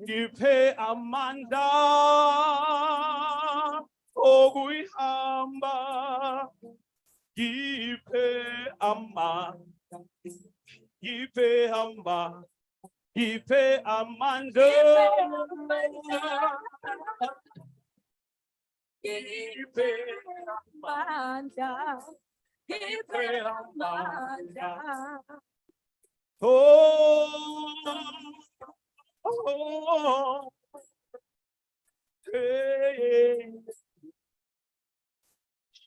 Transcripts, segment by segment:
Ngiphe amandla okuyihamba, ngiphe amandla, ngiphe amandla, ngiphe amandla, ngiphe amandla, ngiphe amandla. Oh, hey,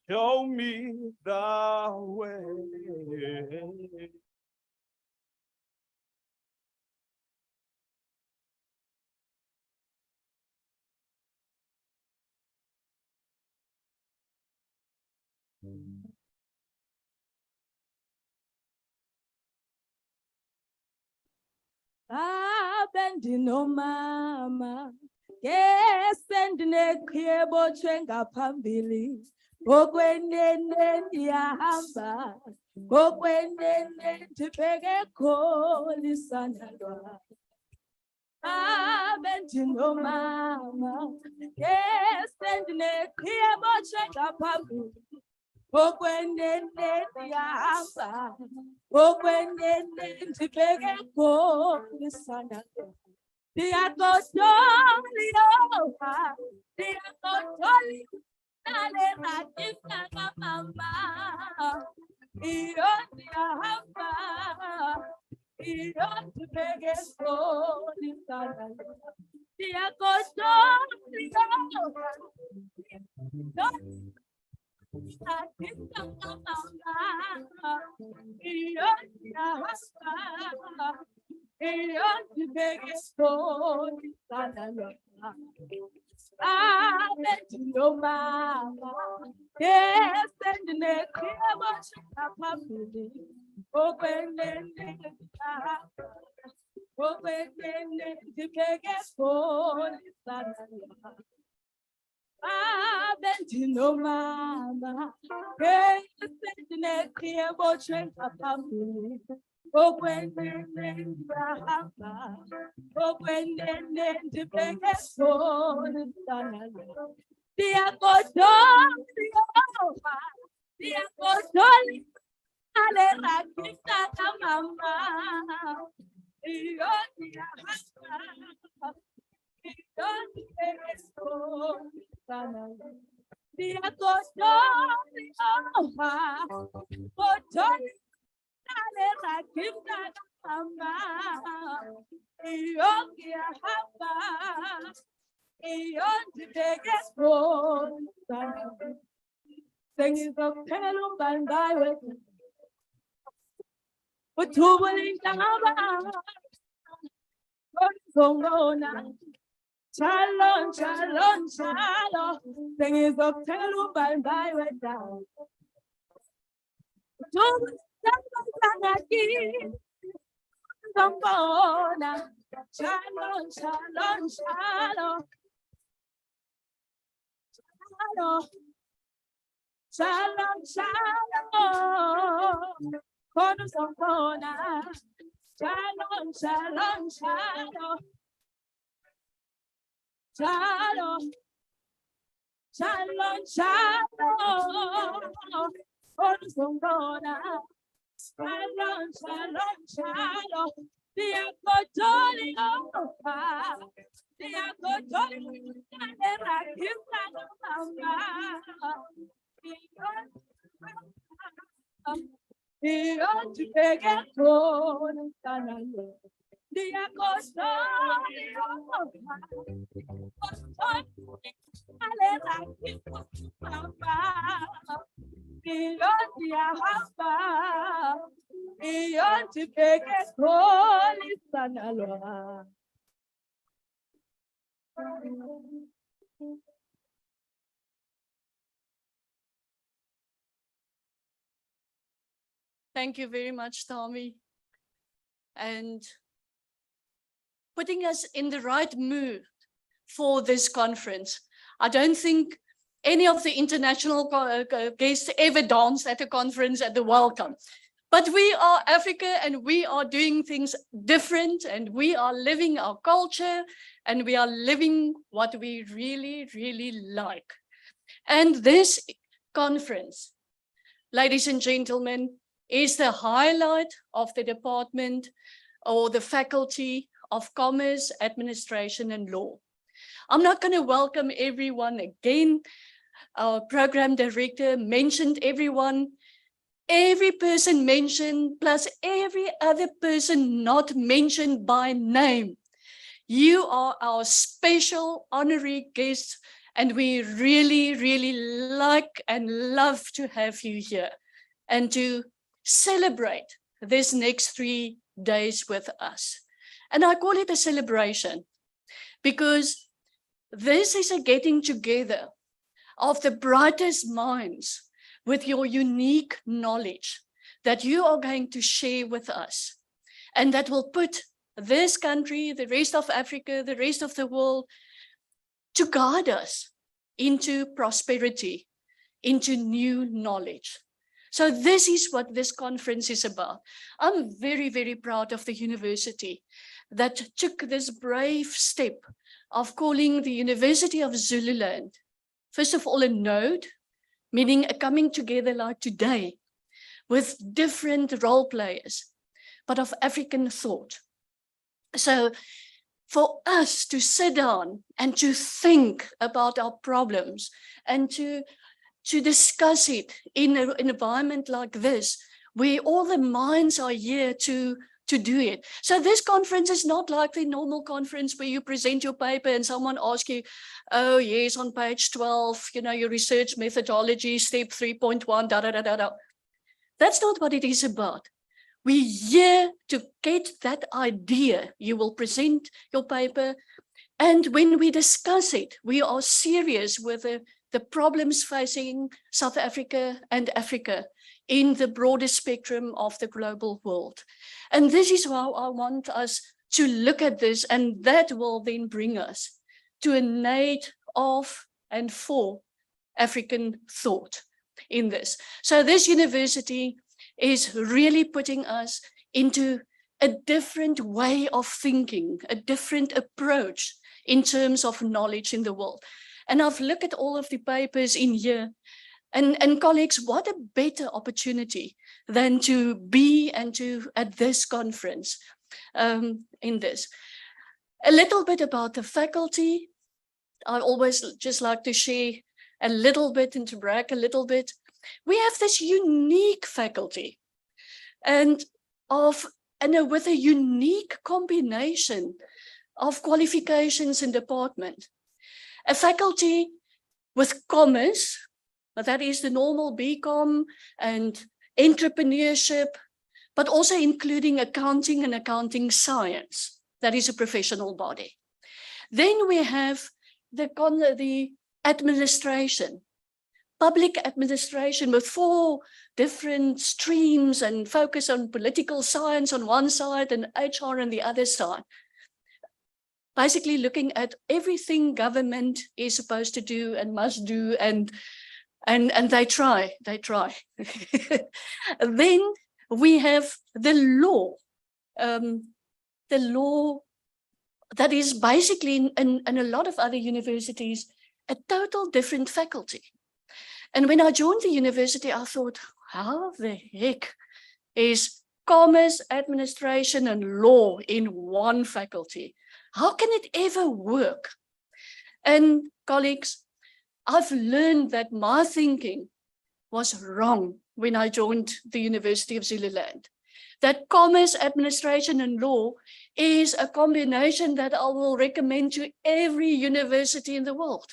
show me the way. Abendinomama ngesendineqhiebotshwe ngaphambili, ngokwenene ndiyahamba, ngokwenene ndibheke kholisana lwam. Abendinomama ngesendineqhiebotshwe ngaphambili, ngokwenene ndiyahamba, ngokwenene ndibheke kholisana lwam. Abendinomama ngesendineqhiebotshwe ngaphambili, ngokwenene ndiyahamba, ngokwenene ndibheke kholisana lwam. Ndiyakodola le rakita kamama, iyo ndiyahamba, iyo ndibheke kholisana lwam. Shalom, shalom, shalom. Things of Teluban by way down. Shalom, shalom, shalom. Shalom, shalom. Shalom, shalom, shalom. Shalom, shalom, shalom. Shalom, shalom, shalom. Thank you very much, Tommy. And putting us in the right mood for this conference. I don't think any of the international guests ever danced at a conference at the welcome. But we are Africa and we are doing things different and we are living our culture and we are living what we really, really like. And this conference, ladies and gentlemen, is the highlight of the department or the faculty of Commerce, Administration and Law. I'm not going to welcome everyone again. Our program director mentioned everyone. Every person mentioned, plus every other person not mentioned by name. You are our special honorary guests, and we really, really like and love to have you here and to celebrate this next 3 days with us. And I call it a celebration because this is a getting together of the brightest minds with your unique knowledge that you are going to share with us, and that will put this country, the rest of Africa, the rest of the world, to guide us into prosperity, into new knowledge. So this is what this conference is about. I'm very, very proud of the university that took this brave step of calling the University of Zululand, first of all, a node, meaning a coming together like today with different role players, but of African thought. So for us to sit down and to think about our problems and to discuss it in an environment like this, where all the minds are here to do it. So this conference is not like the normal conference where you present your paper and someone asks you, oh yes, on page 12, your research methodology, step 3.1, da, da, da, da, da. That's not what it is about. We're here to get that idea. You will present your paper, and when we discuss it, we are serious with the problems facing South Africa and Africa in the broader spectrum of the global world. And this is how I want us to look at this, and that will then bring us to a need of and for African thought in this. So this university is really putting us into a different way of thinking, a different approach in terms of knowledge in the world. And I've looked at all of the papers in here, and colleagues, what a better opportunity than to be at this conference in this. A little bit about the faculty. I always just like to share a little bit and to brag a little bit. We have this unique faculty and with a unique combination of qualifications and department. A faculty with commerce, that is the normal BCom and entrepreneurship, but also including accounting and accounting science. That is a professional body. Then we have the administration, public administration with 4 different streams and focus on political science on one side and HR on the other side. Basically looking at everything government is supposed to do and must do, and they try. Then we have the law that is basically in a lot of other universities, a total different faculty. And when I joined the university, I thought, how the heck is commerce, administration, and law in one faculty? How can it ever work? And colleagues, I've learned that my thinking was wrong when I joined the University of Zululand. That commerce, administration, and law is a combination that I will recommend to every university in the world,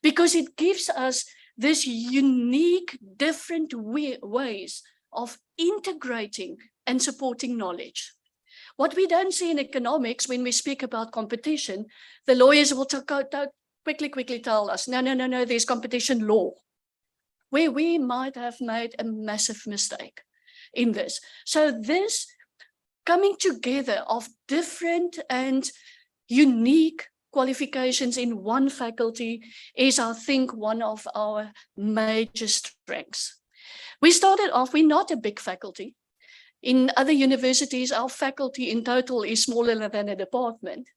because it gives us this unique, different ways of integrating and supporting knowledge. What we don't see in economics when we speak about competition, the lawyers will quickly tell us, no, there's competition law, where we might have made a massive mistake in this. So this coming together of different and unique qualifications in one faculty is, I think, one of our major strengths. We started off, we're not a big faculty. In other universities, our faculty in total is smaller than a department.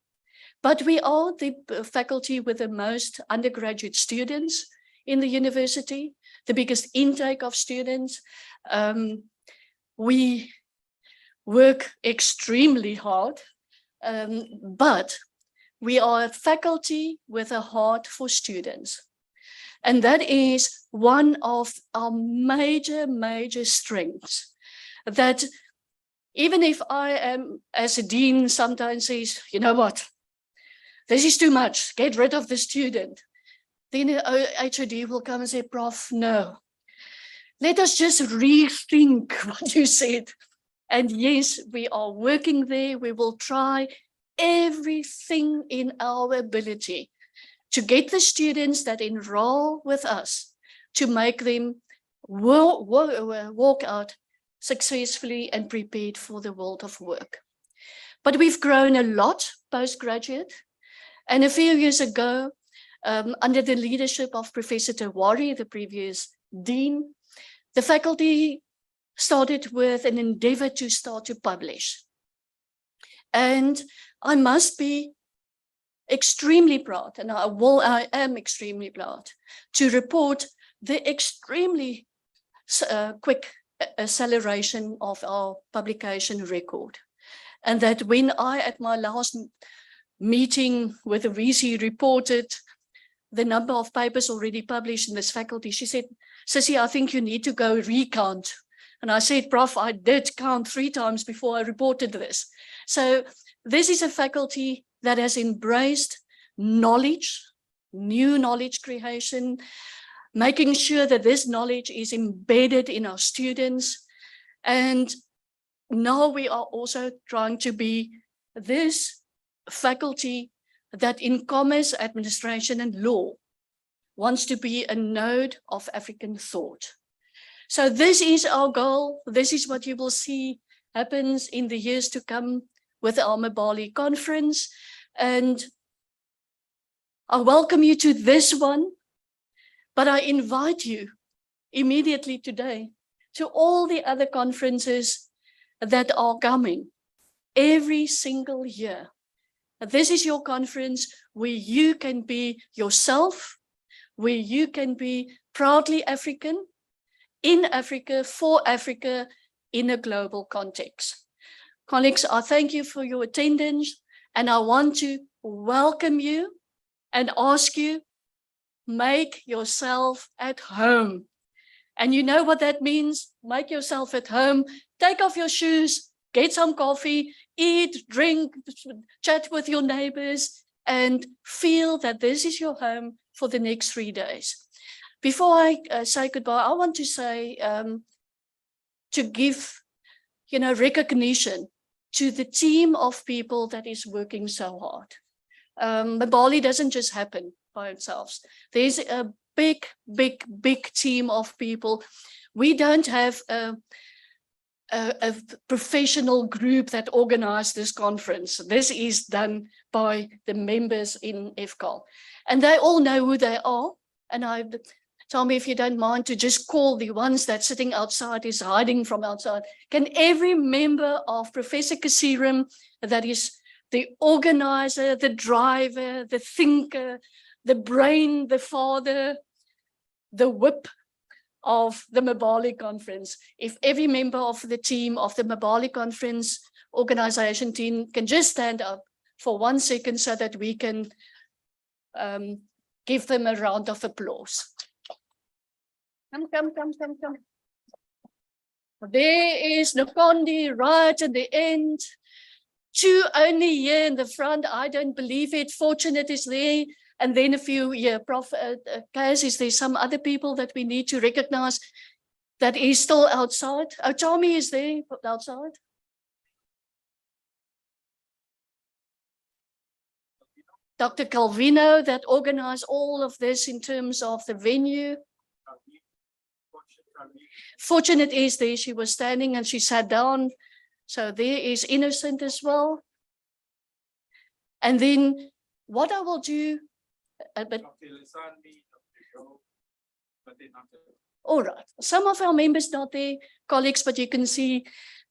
But we are the faculty with the most undergraduate students in the university, the biggest intake of students. We work extremely hard, but we are a faculty with a heart for students. And that is one of our major strengths. That even if I am, as a dean, sometimes says, you know what, this is too much, get rid of the student. Then the HOD will come and say, Prof, no. Let us just rethink what you said. And yes, we are working there. We will try everything in our ability to get the students that enroll with us, to make them walk out successfully and prepared for the world of work. But we've grown a lot postgraduate. And a few years ago, under the leadership of Professor Tewari, the previous dean, the faculty started with an endeavor to start to publish. And I must be extremely proud, and I am extremely proud to report the extremely quick acceleration of our publication record. And that when I, at my last meeting with the VC, reported the number of papers already published in this faculty, she said, Sissy, I think you need to go recount. And I said, Prof, I did count 3 times before I reported this. So this is a faculty that has embraced knowledge, new knowledge creation, making sure that this knowledge is embedded in our students. And now we are also trying to be this faculty that in commerce, administration, and law wants to be a node of African thought. So this is our goal. This is what you will see happens in the years to come with our MBALI conference. And I welcome you to this one, but I invite you immediately today to all the other conferences that are coming every single year. This is your conference where you can be yourself, where you can be proudly African, in Africa, for Africa, in a global context. Colleagues, I thank you for your attendance, and I want to welcome you and ask you, make yourself at home. And you know what that means? Make yourself at home, take off your shoes, get some coffee, eat, drink, chat with your neighbors, and feel that this is your home for the next 3 days. Before I say goodbye, I want to say, to give, recognition to the team of people that is working so hard. MBALI doesn't just happen by itself. There's a big team of people. We don't have a professional group that organized this conference. This is done by the members in FCAL. And they all know who they are. And tell me if you don't mind to just call the ones that sitting outside, is hiding from outside. Can every member of Professor Kasiram, that is the organizer, the driver, the thinker, the brain, the father, the whip of the MBALI conference, if every member of the team of the MBALI conference organization team can just stand up for 1 second so that we can give them a round of applause. Come. There is Nokondi right at the end. 2 only here in the front. I don't believe it. Fortunate is there. And then a few, Prof. Kaz, is there some other people that we need to recognize that is still outside? Oh, Tommy is there outside. Dr. Calvino that organized all of this in terms of the venue. Fortunate is there, she was standing and she sat down. So there is Innocent as well. And then what I will do, All right. Some of our members not there, colleagues, but you can see.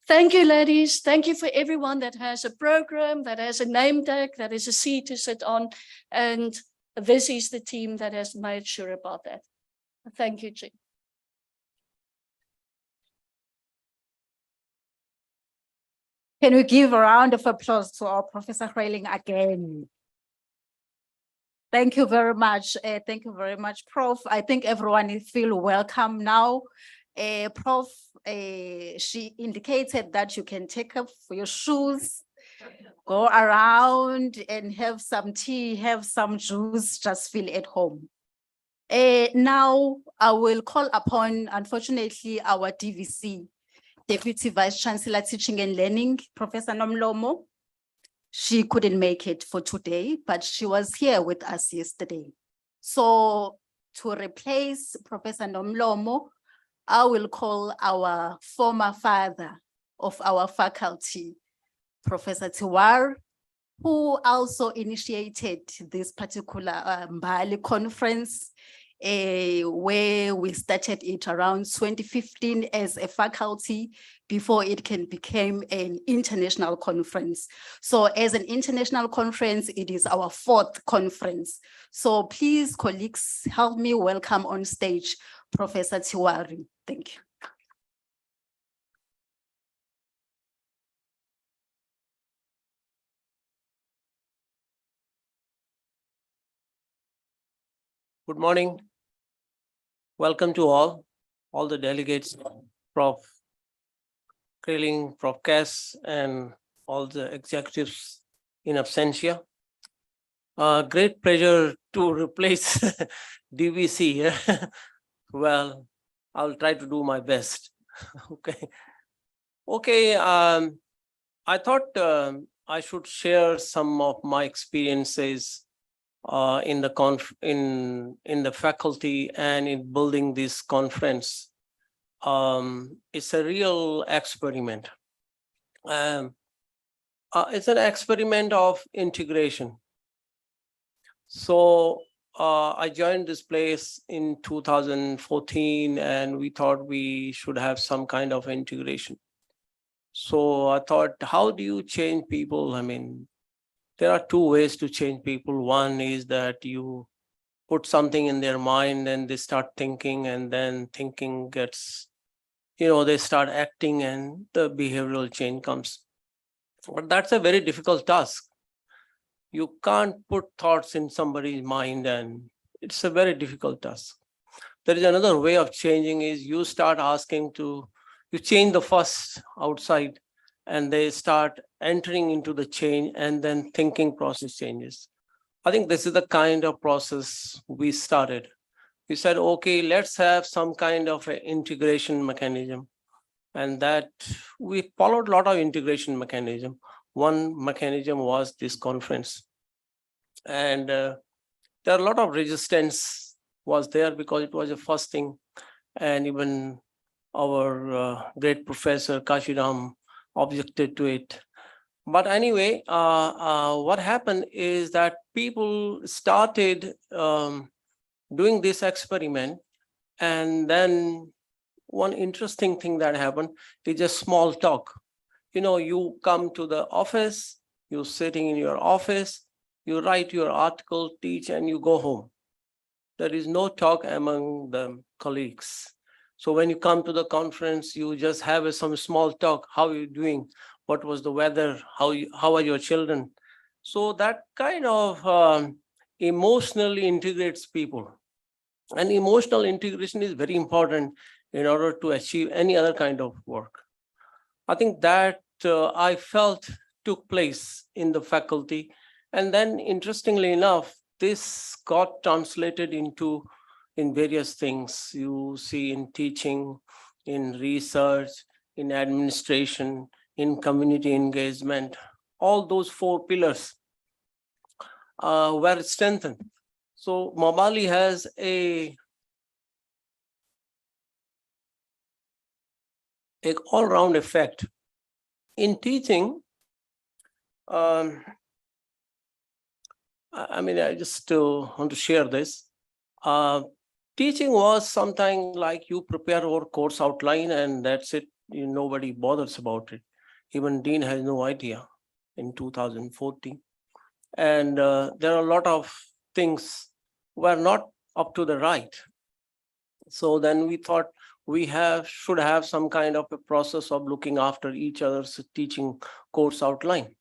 Thank you, ladies. Thank you for everyone that has a program, that has a name tag, that is a seat to sit on. And this is the team that has made sure about that. Thank you, Jim. Can we give a round of applause to our Professor Hreiling again? Thank you very much. Thank you very much, Prof. I think everyone feel welcome now. Prof, she indicated that you can take off your shoes, go around and have some tea, have some juice, just feel at home. Now I will call upon, unfortunately, our DVC, Deputy Vice Chancellor Teaching and Learning, Professor Nomlomo. She couldn't make it for today, but she was here with us yesterday. So to replace Professor Nomlomo, I will call our former father of our faculty, Professor Tiwar, who also initiated this particular MBALI conference, where we started it around 2015 as a faculty before it can become an international conference. So as an international conference, it is our 4th conference. So please, colleagues, help me welcome on stage Professor Tiwari. Thank you. Good morning. Welcome to all the delegates, Prof. Hreiling, Prof. Cass, and all the executives in absentia. Great pleasure to replace DVC here. Well, I'll try to do my best. Okay. I thought I should share some of my experiences in the faculty and in building this conference. It's a real experiment. It's an experiment of integration. So I joined this place in 2014, and we thought we should have some kind of integration. So I thought, how do you change people? I mean, there are 2 ways to change people. One is that you put something in their mind and they start thinking, and then thinking gets, they start acting and the behavioral change comes. But that's a very difficult task. You can't put thoughts in somebody's mind, and it's a very difficult task. There is another way of changing is you start you change the first outside, and they start entering into the change, and then thinking process changes. I think this is the kind of process we started. We said, okay, let's have some kind of an integration mechanism. And that we followed a lot of integration mechanism. One mechanism was this conference. And there are a lot of resistance was there because it was the first thing. And even our great professor Kashiram objected to it. But anyway, what happened is that people started doing this experiment, and then one interesting thing that happened is just small talk. You come to the office, you're sitting in your office, you write your article, teach, and you go home. There is no talk among the colleagues. So when you come to the conference, you just have some small talk. How are you doing? What was the weather? How are your children? So that kind of emotionally integrates people. And emotional integration is very important in order to achieve any other kind of work. I think that I felt took place in the faculty. And then interestingly enough, this got translated in various things you see in teaching, in research, in administration, in community engagement. All those 4 pillars were strengthened. So MBALI has a all-round effect. In teaching, I just want to share this. teaching was something like you prepare our course outline and that's it. Nobody bothers about it. Even Dean has no idea in 2014. And there are a lot of things were not up to the right. So then we thought we should have some kind of a process of looking after each other's teaching course outline.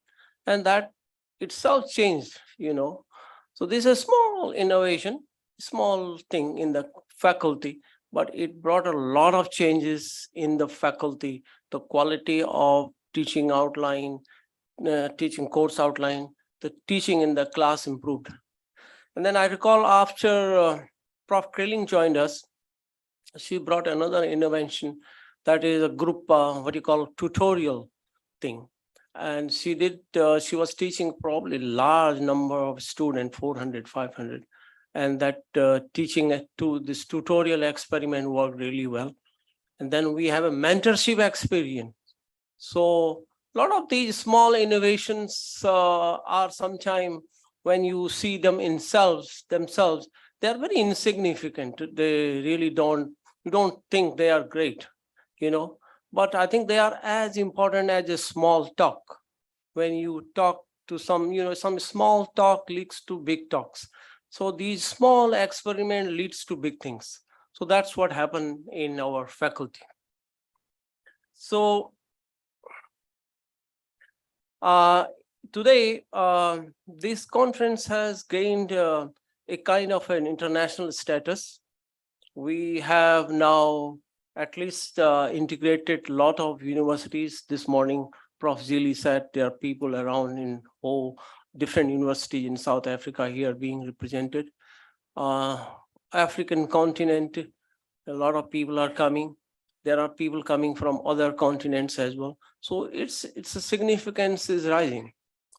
And that itself changed. So this is a small innovation, small thing in the faculty, but it brought a lot of changes in the faculty, the quality of teaching outline, teaching course outline, the teaching in the class improved. And then I recall after Prof. Krilling joined us, she brought another intervention that is a group, what you call tutorial thing. And she was teaching probably large number of students, 400, 500. And that teaching to this tutorial experiment worked really well. And then we have a mentorship experience. So a lot of these small innovations are sometimes when you see them themselves, they are very insignificant. They really you don't think they are great. But I think they are as important as a small talk. When you talk to some small talk leads to big talks. So these small experiment leads to big things. So that's what happened in our faculty. So today, this conference has gained a kind of an international status. We have now at least integrated a lot of universities. This morning, Prof. Zili said there are people around in all different universities in South Africa here being represented. African continent, a lot of people are coming. There are people coming from other continents as well. So its significance is rising.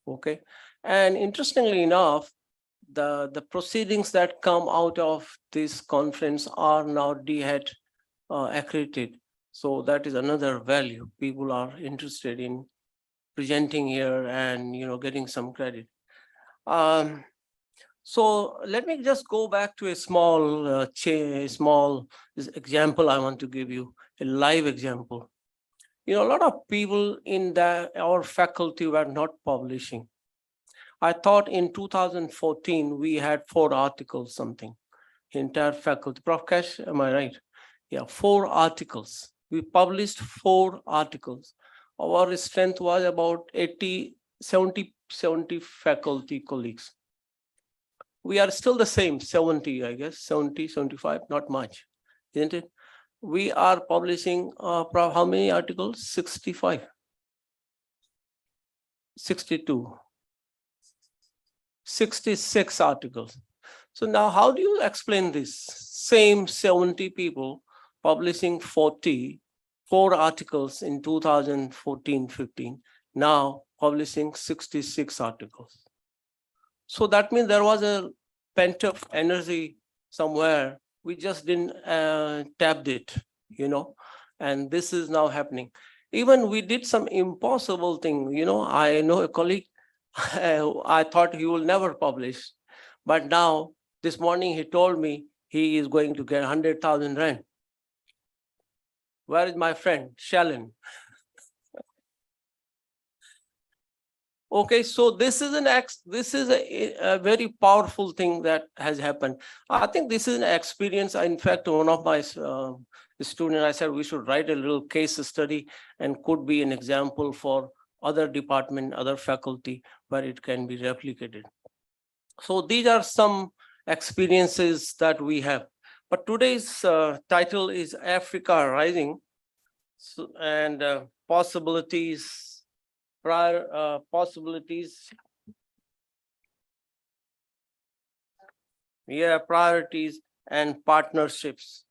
Okay. And interestingly enough, the proceedings that come out of this conference are now DHET accredited. So that is another value. People are interested in presenting here and getting some credit. So let me just go back to a small example I want to give you, a live example. A lot of people in our faculty were not publishing. I thought in 2014, we had 4 articles, something, entire faculty. Prof. Cash, am I right? Yeah, 4 articles. We published 4 articles. Our strength was about 70 faculty colleagues. We are still the same, 70, I guess, 70, 75, not much, isn't it? We are publishing, how many articles? 65, 62. 66 articles. So now how do you explain this? Same 70 people publishing 4 articles in 2014-15, now publishing 66 articles. So that means there was a pent-up energy somewhere. We just didn't tap it, and this is now happening. Even we did some impossible thing. I know a colleague, I thought he will never publish. But now, this morning, he told me he is going to get 100,000 rand. Where is my friend, Shalin? Okay, so this is a very powerful thing that has happened. I think this is an experience. In fact, one of my students, I said we should write a little case study and could be an example for other department, other faculty, where it can be replicated. So these are some experiences that we have. But today's title is Africa Rising, and possibilities priorities and partnerships.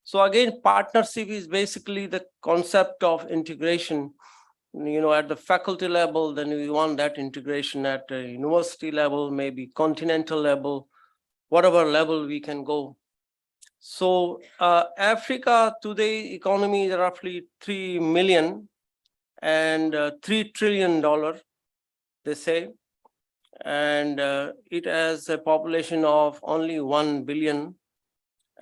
So again, partnership is basically the concept of integration, at the faculty level. Then we want that integration at a university level, maybe continental level, whatever level we can go. So Africa today economy is roughly 3 million and $3 trillion, they say. And it has a population of only 1 billion.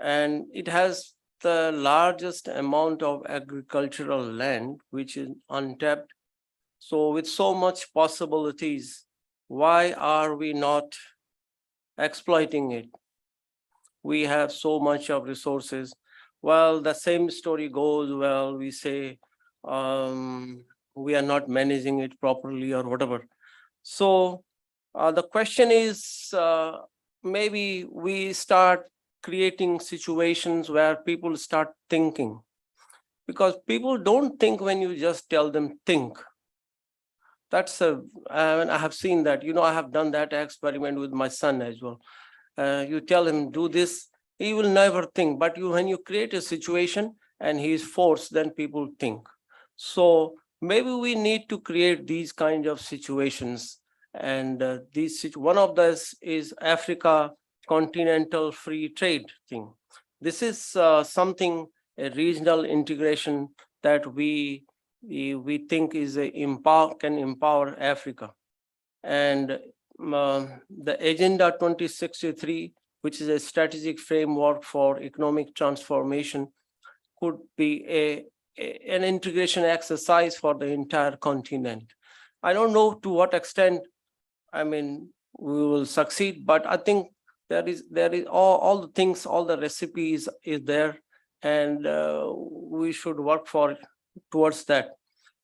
and it has the largest amount of agricultural land, which is untapped. So with so much possibilities, why are we not exploiting it? We have so much of resources. Well, the same story goes, well, we say we are not managing it properly or whatever. So the question is, maybe we start creating situations where people start thinking, because people don't think when you just tell them think. That's I have seen that, I have done that experiment with my son as well. You tell him do this, he will never think. But when you create a situation and he is forced, then people think. So maybe we need to create these kind of situations. And one of this is Africa continental free trade thing. This is something, a regional integration that we think is can empower Africa. And the Agenda 2063, which is a strategic framework for economic transformation, could be an integration exercise for the entire continent. I don't know to what extent, we will succeed, but I think there is all the things, all the recipes is there, and we should work towards that.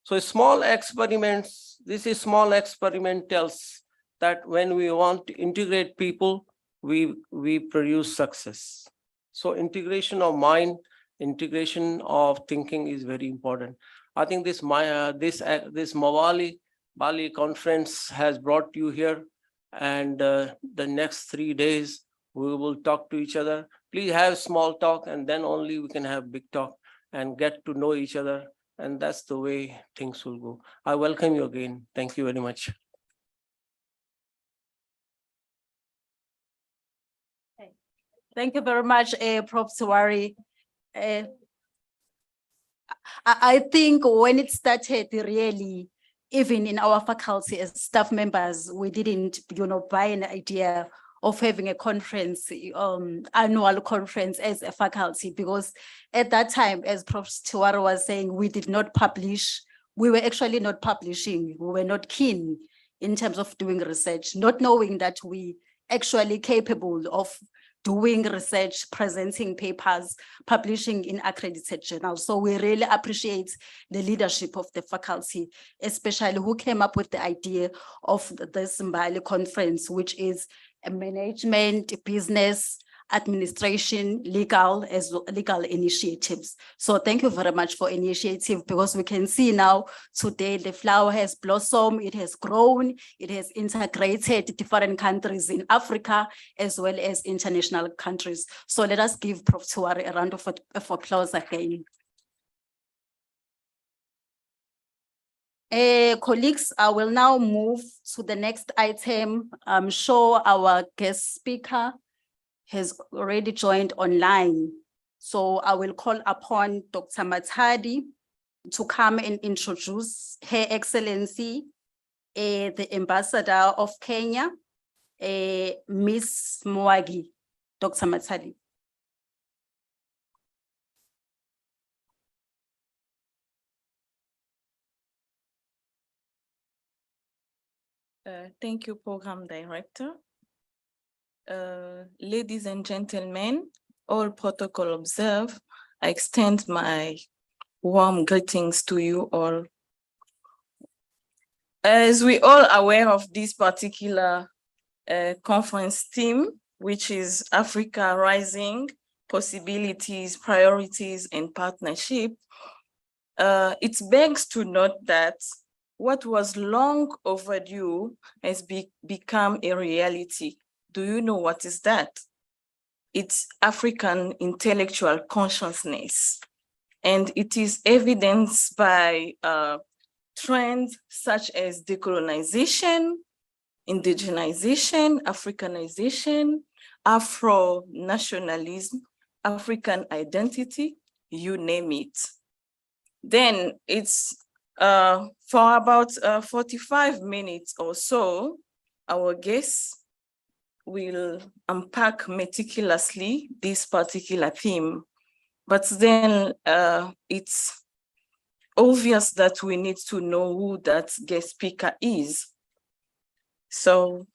So small experiments, this is small experiment tells that when we want to integrate people, we produce success. So integration of mind, integration of thinking is very important. I think this MBALI Bali conference has brought you here, and the next 3 days we will talk to each other. Please have small talk, and then only we can have big talk and get to know each other. And that's the way things will go. I welcome you again. Thank you very much. Thank you very much, Prof. Tiwari. I think when it started, really, even in our faculty as staff members, we didn't, buy an idea of having a conference, annual conference as a faculty, because at that time, as Prof. Tiwari was saying, we did not publish. We were actually not publishing. We were not keen in terms of doing research, not knowing that we actually capable of doing research, presenting papers, publishing in accredited journals. So we really appreciate the leadership of the faculty, especially who came up with the idea of this MBALI conference, which is a management, business, administration, legal initiatives. So thank you very much for initiative, because we can see now today the flower has blossomed, it has grown, it has integrated different countries in Africa as well as international countries. So let us give Prof. Tiwari a round of applause again. Colleagues, I will now move to the next item. I'm sure our guest speaker has already joined online. So I will call upon Dr. Mathadi to come and introduce Her Excellency, the Ambassador of Kenya, Miss Mwagi. Dr. Mathadi. Thank you, Program Director. Ladies and gentlemen, all protocol observed, I extend my warm greetings to you all. As we all aware of this particular conference theme, which is Africa Rising, Possibilities, Priorities, and Partnership, it begs to note that what was long overdue has become a reality. Do you know what is that? It's African intellectual consciousness. And it is evidenced by trends such as decolonization, indigenization, Africanization, Afro-nationalism, African identity, you name it. Then it's for about 45 minutes or so, our guests will unpack meticulously this particular theme, but then it's obvious that we need to know who that guest speaker is. So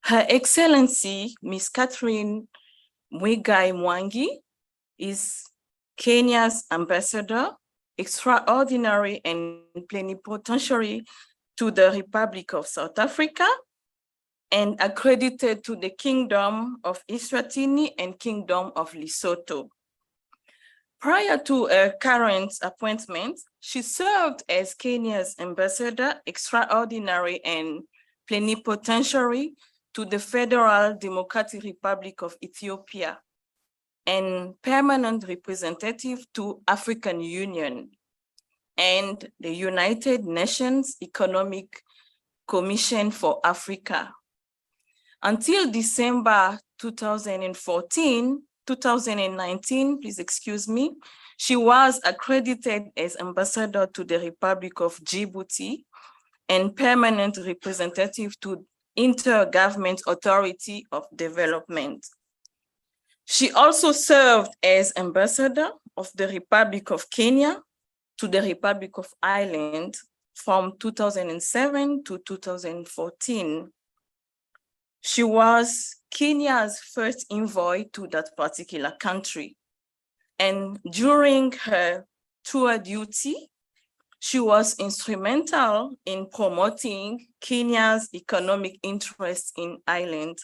Her Excellency, Miss Catherine Mwigai Mwangi, is Kenya's ambassador, extraordinary and plenipotentiary to the Republic of South Africa, and accredited to the Kingdom of Eswatini and Kingdom of Lesotho. Prior to her current appointment, she served as Kenya's ambassador, extraordinary and plenipotentiary to the Federal Democratic Republic of Ethiopia and permanent representative to African Union and the United Nations Economic Commission for Africa. Until December 2019, please excuse me, she was accredited as ambassador to the Republic of Djibouti and permanent representative to Intergovernment Authority of Development. She also served as ambassador of the Republic of Kenya to the Republic of Ireland from 2007 to 2014. She was Kenya's first envoy to that particular country. And during her tour duty, she was instrumental in promoting Kenya's economic interests in Ireland.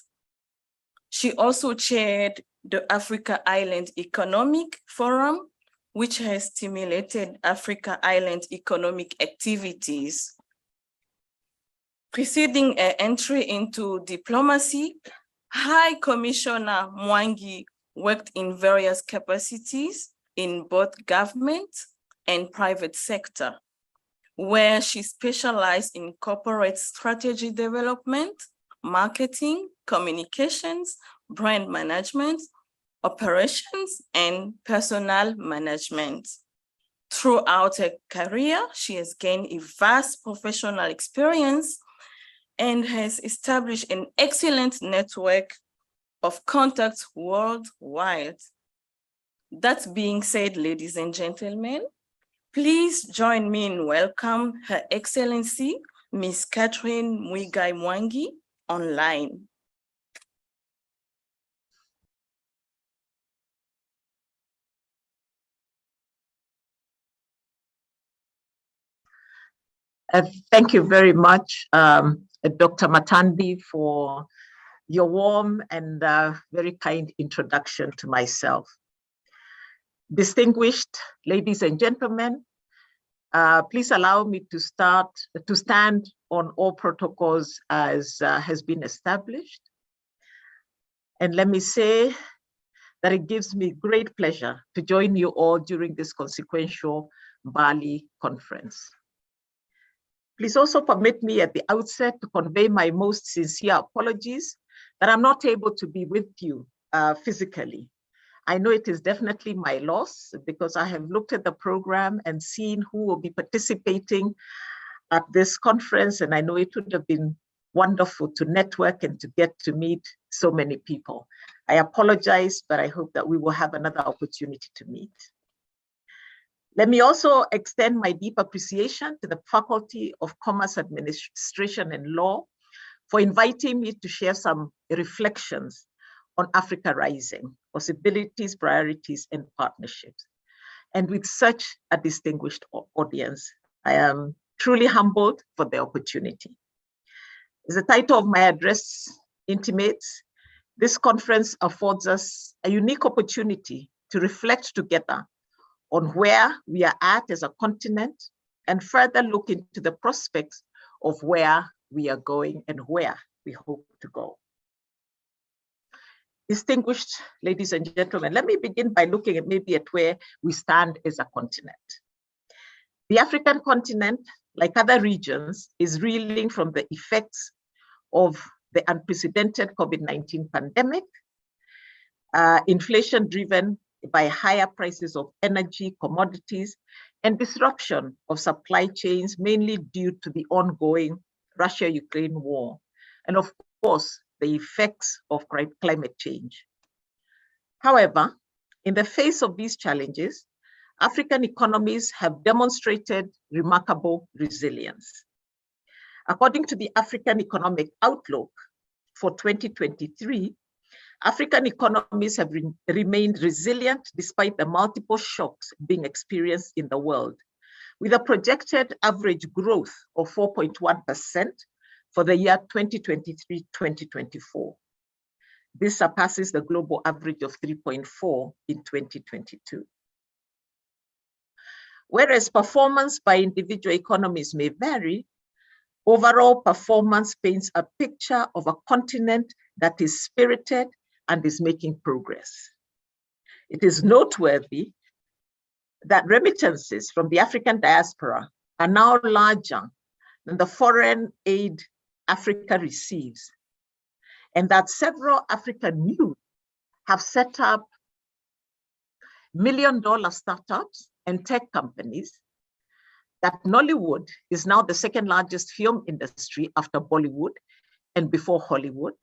She also chaired the Africa Island Economic Forum, which has stimulated Africa Island economic activities. Preceding her entry into diplomacy, High Commissioner Mwangi worked in various capacities in both government and private sector, where she specialized in corporate strategy development, marketing, communications, brand management, operations, and personnel management. Throughout her career, she has gained a vast professional experience and has established an excellent network of contacts worldwide. That being said, ladies and gentlemen, please join me in welcome Her Excellency, Miss Catherine Mwigai Mwangi, online. Thank you very much, Dr. Matandi, for your warm and very kind introduction to myself. Distinguished ladies and gentlemen, please allow me to stand on all protocols as has been established. And let me say that it gives me great pleasure to join you all during this consequential MBALI conference. Please also permit me at the outset to convey my most sincere apologies that I'm not able to be with you physically. I know it is definitely my loss because I have looked at the program and seen who will be participating at this conference, and I know it would have been wonderful to network and to get to meet so many people. I apologize, but I hope that we will have another opportunity to meet. Let me also extend my deep appreciation to the Faculty of Commerce Administration and Law for inviting me to share some reflections on Africa Rising, possibilities, priorities, and partnerships. And with such a distinguished audience, I am truly humbled for the opportunity. As the title of my address intimates, this conference affords us a unique opportunity to reflect together on where we are at as a continent and further look into the prospects of where we are going and where we hope to go. Distinguished ladies and gentlemen, let me begin by looking at where we stand as a continent. The African continent, like other regions, is reeling from the effects of the unprecedented COVID-19 pandemic, inflation driven by higher prices of energy, commodities, and disruption of supply chains, mainly due to the ongoing Russia-Ukraine war. And of course, the effects of climate change. However, in the face of these challenges, African economies have demonstrated remarkable resilience. According to the African Economic Outlook for 2023, African economies have remained resilient despite the multiple shocks being experienced in the world, with a projected average growth of 4.1% for the year 2023-2024. This surpasses the global average of 3.4 in 2022. Whereas performance by individual economies may vary, overall performance paints a picture of a continent that is spirited and is making progress. It is noteworthy that remittances from the African diaspora are now larger than the foreign aid Africa receives, and that several African youth have set up million-dollar startups and tech companies, that Nollywood is now the second largest film industry after Bollywood and before Hollywood,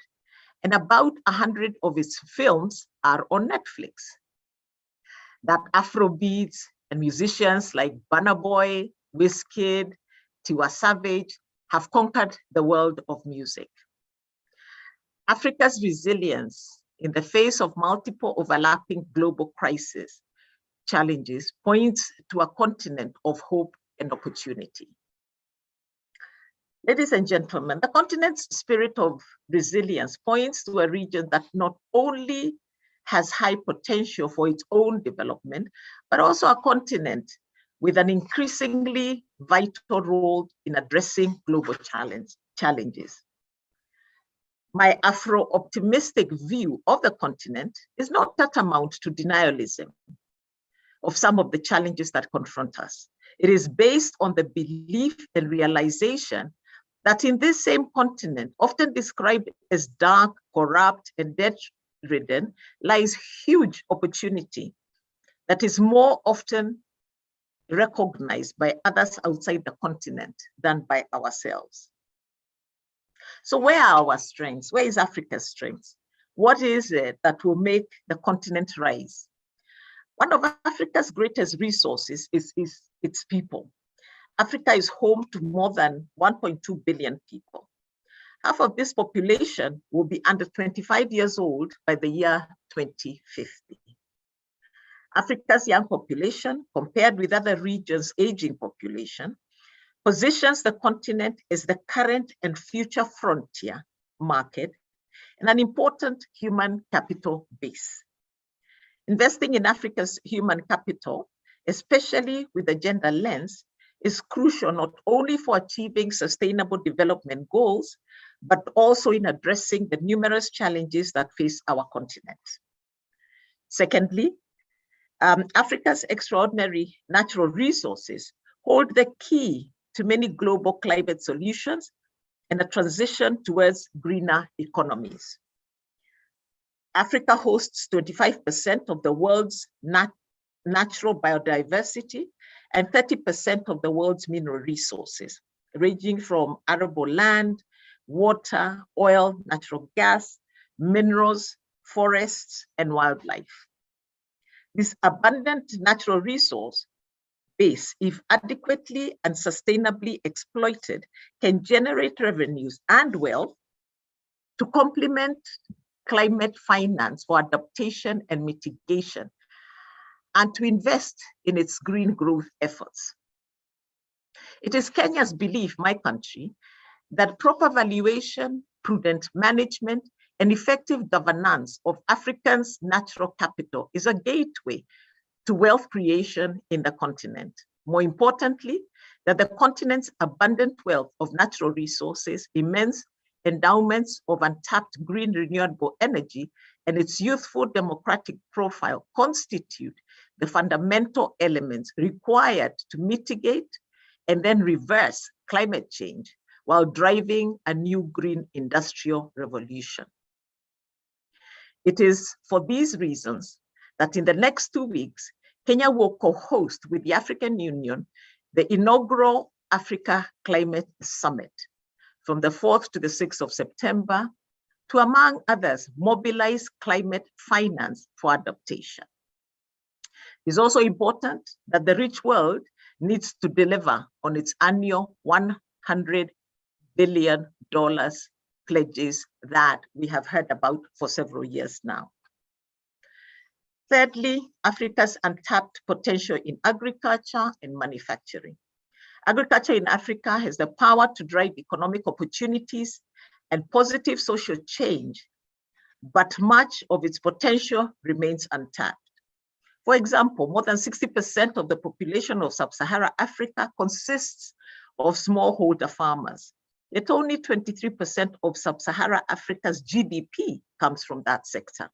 and about 100 of its films are on Netflix. That Afrobeats and musicians like Burna Boy, Wizkid, Tiwa Savage have conquered the world of music. Africa's resilience in the face of multiple overlapping global crises challenges points to a continent of hope and opportunity. Ladies and gentlemen, the continent's spirit of resilience points to a region that not only has high potential for its own development, but also a continent with an increasingly vital role in addressing global challenges. My Afro-optimistic view of the continent is not tantamount to denialism of some of the challenges that confront us. It is based on the belief and realization that in this same continent, often described as dark, corrupt, and debt-ridden, lies huge opportunity that is more often recognized by others outside the continent than by ourselves. So where are our strengths? Where is Africa's strengths? What is it that will make the continent rise? One of Africa's greatest resources is its people. Africa is home to more than 1.2 billion people. Half of this population will be under 25 years old by the year 2050. Africa's young population, compared with other regions' aging population, positions the continent as the current and future frontier market and an important human capital base. Investing in Africa's human capital, especially with a gender lens, is crucial not only for achieving sustainable development goals, but also in addressing the numerous challenges that face our continent. Secondly, Africa's extraordinary natural resources hold the key to many global climate solutions and a transition towards greener economies. Africa hosts 25% of the world's natural biodiversity and 30% of the world's mineral resources, ranging from arable land, water, oil, natural gas, minerals, forests, and wildlife. This abundant natural resource base, if adequately and sustainably exploited, can generate revenues and wealth to complement climate finance for adaptation and mitigation, and to invest in its green growth efforts. It is Kenya's belief, my country, that proper valuation, prudent management, and effective governance of Africa's natural capital is a gateway to wealth creation in the continent. More importantly, that the continent's abundant wealth of natural resources, immense endowments of untapped green renewable energy, and its youthful democratic profile constitute the fundamental elements required to mitigate and then reverse climate change while driving a new green industrial revolution. It is for these reasons that in the next 2 weeks, Kenya will co-host with the African Union the inaugural Africa Climate Summit from the 4th to the 6th of September to, among others, mobilize climate finance for adaptation. It's also important that the rich world needs to deliver on its annual $100 billion pledges that we have heard about for several years now. Thirdly, Africa's untapped potential in agriculture and manufacturing. Agriculture in Africa has the power to drive economic opportunities and positive social change, but much of its potential remains untapped. For example, more than 60% of the population of sub-Saharan Africa consists of smallholder farmers. Yet only 23% of sub-Saharan Africa's GDP comes from that sector.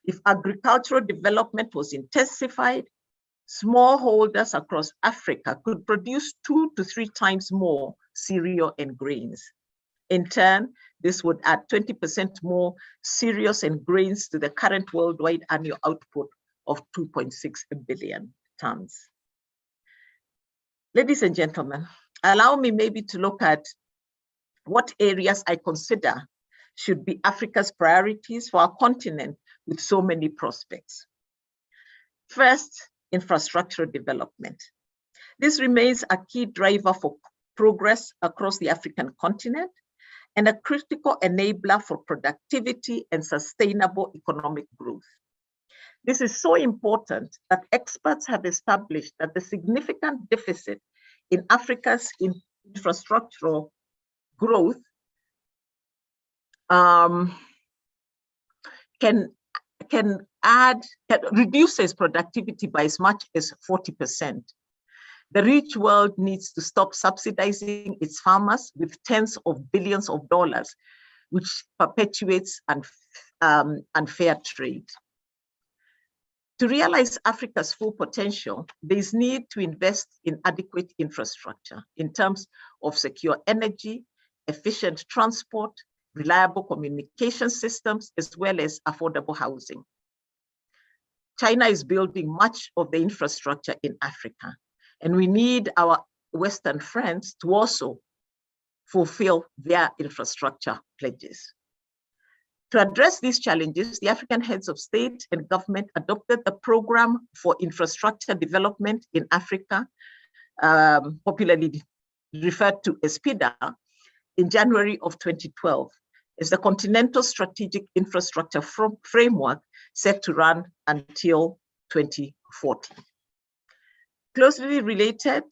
If agricultural development was intensified, smallholders across Africa could produce 2 to 3 times more cereal and grains. In turn, this would add 20% more cereals and grains to the current worldwide annual output of 2.6 billion tons. Ladies and gentlemen, allow me maybe to look at what areas I consider should be Africa's priorities for our continent with so many prospects. First, infrastructure development. This remains a key driver for progress across the African continent and a critical enabler for productivity and sustainable economic growth. This is so important that experts have established that the significant deficit in Africa's infrastructural growth reduces productivity by as much as 40%. The rich world needs to stop subsidizing its farmers with tens of billions of dollars, which perpetuates unfair trade. To realize Africa's full potential, there is need to invest in adequate infrastructure in terms of secure energy, efficient transport, reliable communication systems, as well as affordable housing. China is building much of the infrastructure in Africa, and we need our Western friends to also fulfill their infrastructure pledges. To address these challenges, the African heads of state and government adopted a program for infrastructure development in Africa, popularly referred to as PIDA, in January of 2012, as the Continental Strategic Infrastructure Framework set to run until 2040. Closely related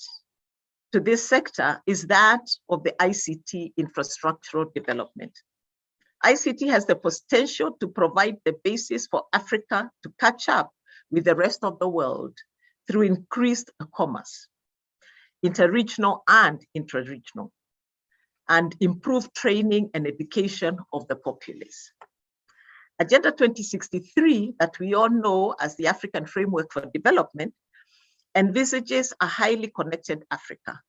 to this sector is that of the ICT infrastructural development. ICT has the potential to provide the basis for Africa to catch up with the rest of the world through increased commerce, interregional and intraregional, and improved training and education of the populace. Agenda 2063, that we all know as the African Framework for Development, envisages a highly connected Africa.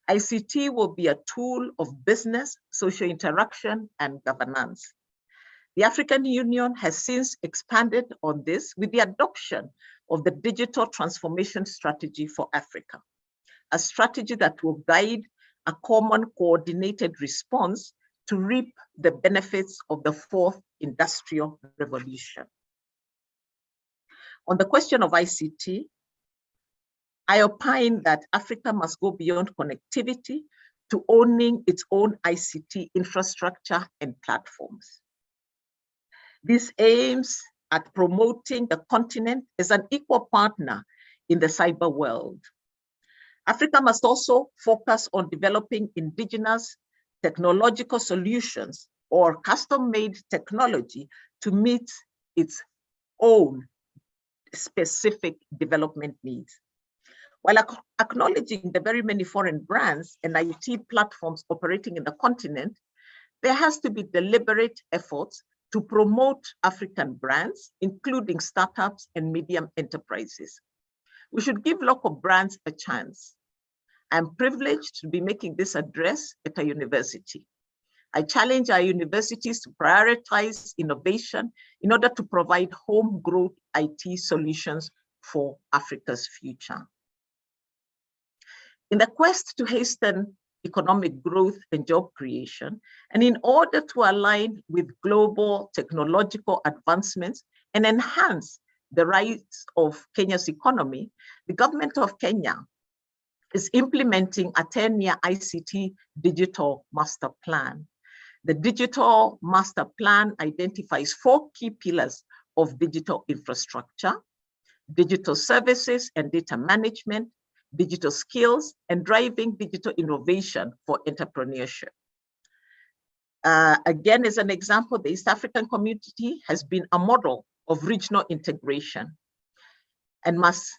ICT will be a tool of business, social interaction, and governance. The African Union has since expanded on this with the adoption of the Digital Transformation Strategy for Africa, a strategy that will guide a common coordinated response to reap the benefits of the fourth industrial revolution. On the question of ICT, I opine that Africa must go beyond connectivity to owning its own ICT infrastructure and platforms. This aims at promoting the continent as an equal partner in the cyber world. Africa must also focus on developing indigenous technological solutions or custom-made technology to meet its own specific development needs. While acknowledging the very many foreign brands and IT platforms operating in the continent, there has to be deliberate efforts to promote African brands, including startups and medium enterprises. We should give local brands a chance. I'm privileged to be making this address at a university. I challenge our universities to prioritize innovation in order to provide homegrown IT solutions for Africa's future. In the quest to hasten economic growth and job creation, and in order to align with global technological advancements and enhance the rights of Kenya's economy, the government of Kenya is implementing a 10-year ICT digital master plan. The digital master plan identifies 4 key pillars of digital infrastructure: digital services and data management, digital skills, and driving digital innovation for entrepreneurship. Again, as an example, the East African community has been a model of regional integration and must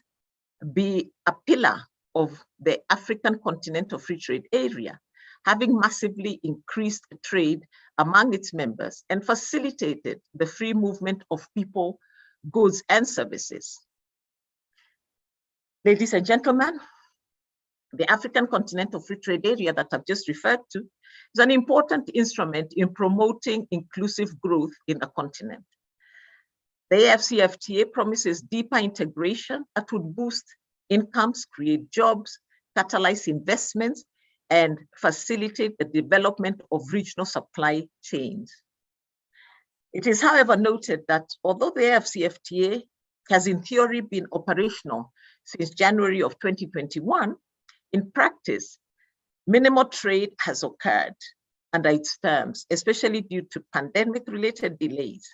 be a pillar of the African Continental Free Trade Area, having massively increased trade among its members and facilitated the free movement of people, goods, and services. Ladies and gentlemen, the African Continental Free Trade Area that I've just referred to is an important instrument in promoting inclusive growth in the continent. The AfCFTA promises deeper integration that would boost incomes, create jobs, catalyze investments, and facilitate the development of regional supply chains. It is, however, noted that although the AfCFTA has in theory been operational since January of 2021, in practice, minimal trade has occurred under its terms, especially due to pandemic-related delays.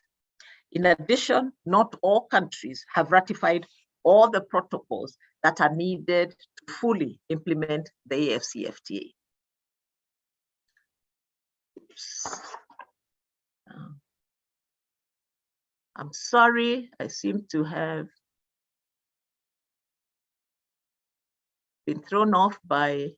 In addition, not all countries have ratified all the protocols that are needed to fully implement the AfCFTA. I'm sorry, I seem to have been thrown off by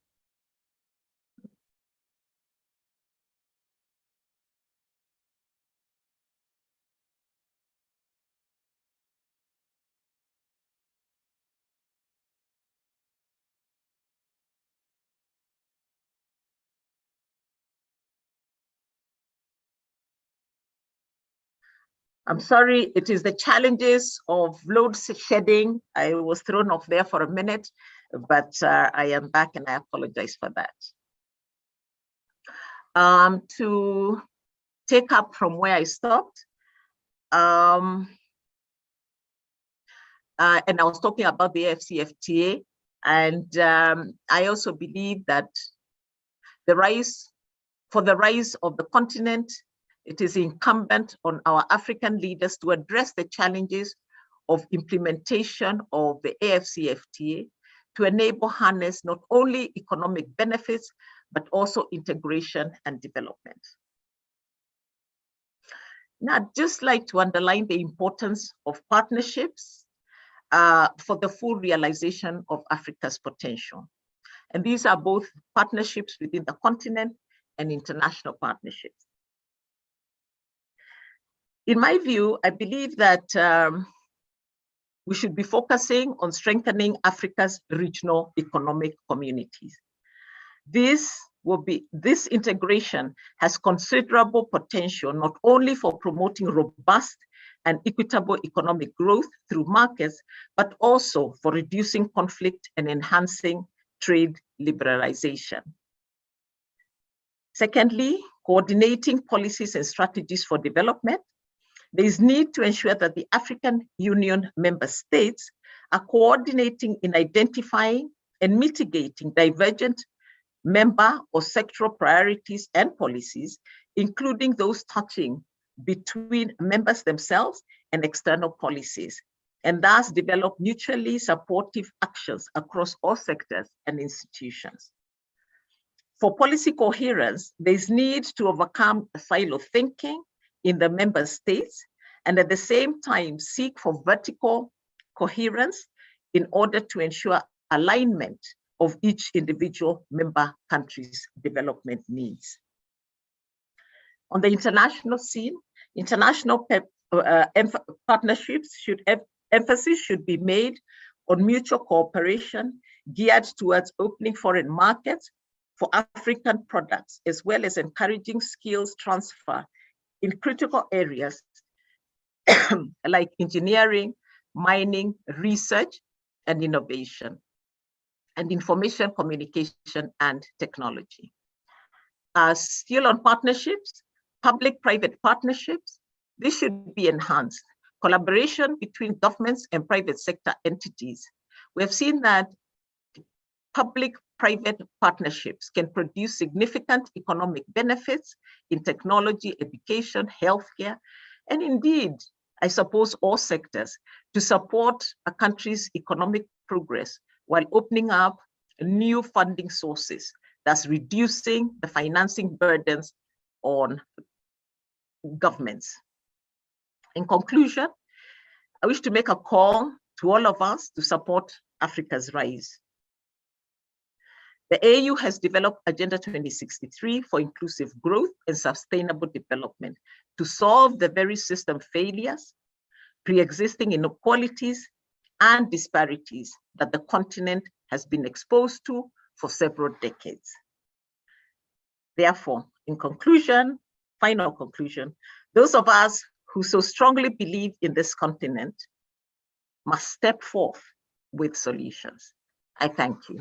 I'm sorry, it is the challenges of load shedding. I was thrown off there for a minute, but I am back and I apologize for that. To take up from where I stopped, and I was talking about the AfCFTA, and I also believe that for the rise of the continent, it is incumbent on our African leaders to address the challenges of implementation of the AfCFTA to enable harness not only economic benefits, but also integration and development. Now, I'd just like to underline the importance of partnerships for the full realization of Africa's potential. And these are both partnerships within the continent and international partnerships. In my view, I believe that we should be focusing on strengthening Africa's regional economic communities. This integration has considerable potential, not only for promoting robust and equitable economic growth through markets, but also for reducing conflict and enhancing trade liberalization. Secondly, coordinating policies and strategies for development. There is need to ensure that the African Union member states are coordinating in identifying and mitigating divergent member or sectoral priorities and policies, including those touching between members themselves and external policies, and thus develop mutually supportive actions across all sectors and institutions. For policy coherence, there is need to overcome silo thinking in the member states, and at the same time seek for vertical coherence in order to ensure alignment of each individual member country's development needs. On the international scene, international partnerships emphasis should be made on mutual cooperation geared towards opening foreign markets for African products, as well as encouraging skills transfer in critical areas like engineering, mining, research, and innovation. and information communication and technology. Still on partnerships, public-private partnerships, this should be enhanced. Collaboration between governments and private sector entities. We have seen that public-private partnerships can produce significant economic benefits in technology, education, healthcare, and indeed, I suppose all sectors to support a country's economic progress while opening up new funding sources, thus reducing the financing burdens on governments. In conclusion, I wish to make a call to all of us to support Africa's rise. The AU has developed Agenda 2063 for inclusive growth and sustainable development to solve the very system failures, pre-existing inequalities, and disparities that the continent has been exposed to for several decades. Therefore, in conclusion, final conclusion, those of us who so strongly believe in this continent must step forth with solutions. I thank you.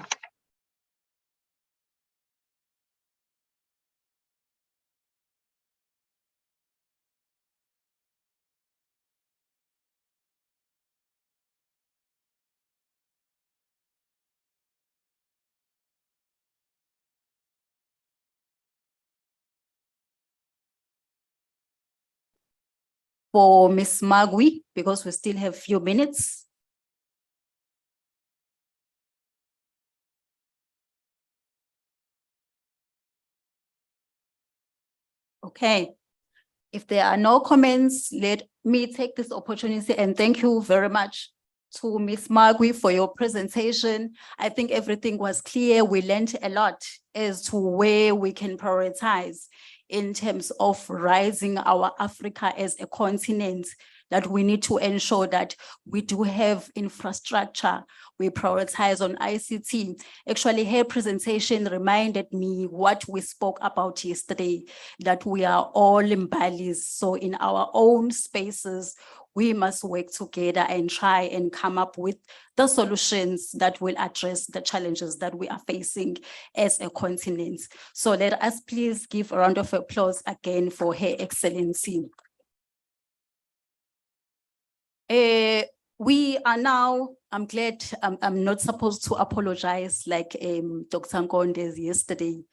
For Ms. Magui, because we still have a few minutes. Okay, if there are no comments, let me take this opportunity and thank you very much to Ms. Magui for your presentation. I think everything was clear. We learned a lot as to where we can prioritize in terms of rising our Africa as a continent, that we need to ensure that we do have infrastructure. We prioritize on ICT. Actually, her presentation reminded me what we spoke about yesterday, that we are all MBALIs. So in our own spaces, we must work together and try and come up with the solutions that will address the challenges that we are facing as a continent. So let us please give a round of applause again for Her Excellency. We are now, I'm glad I'm not supposed to apologize like Dr. Nkondes yesterday.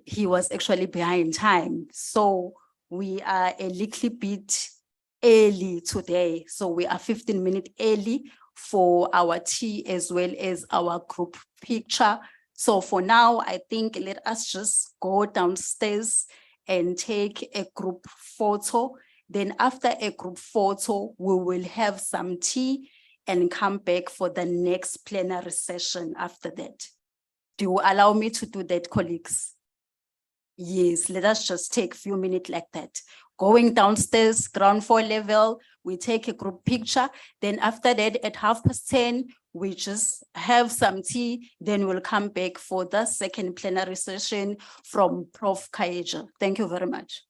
He was actually behind time. So we are a little bit early today. So we are 15 minutes early for our tea as well as our group picture. So for now, I think let us just go downstairs and take a group photo. Then after a group photo, we will have some tea and come back for the next plenary session after that. Do you allow me to do that, colleagues? Yes, let us just take a few minutes like that. Going downstairs, ground floor level, we take a group picture. Then after that, at 10:30, we just have some tea. Then we'll come back for the second plenary session from Prof. Kaija. Thank you very much.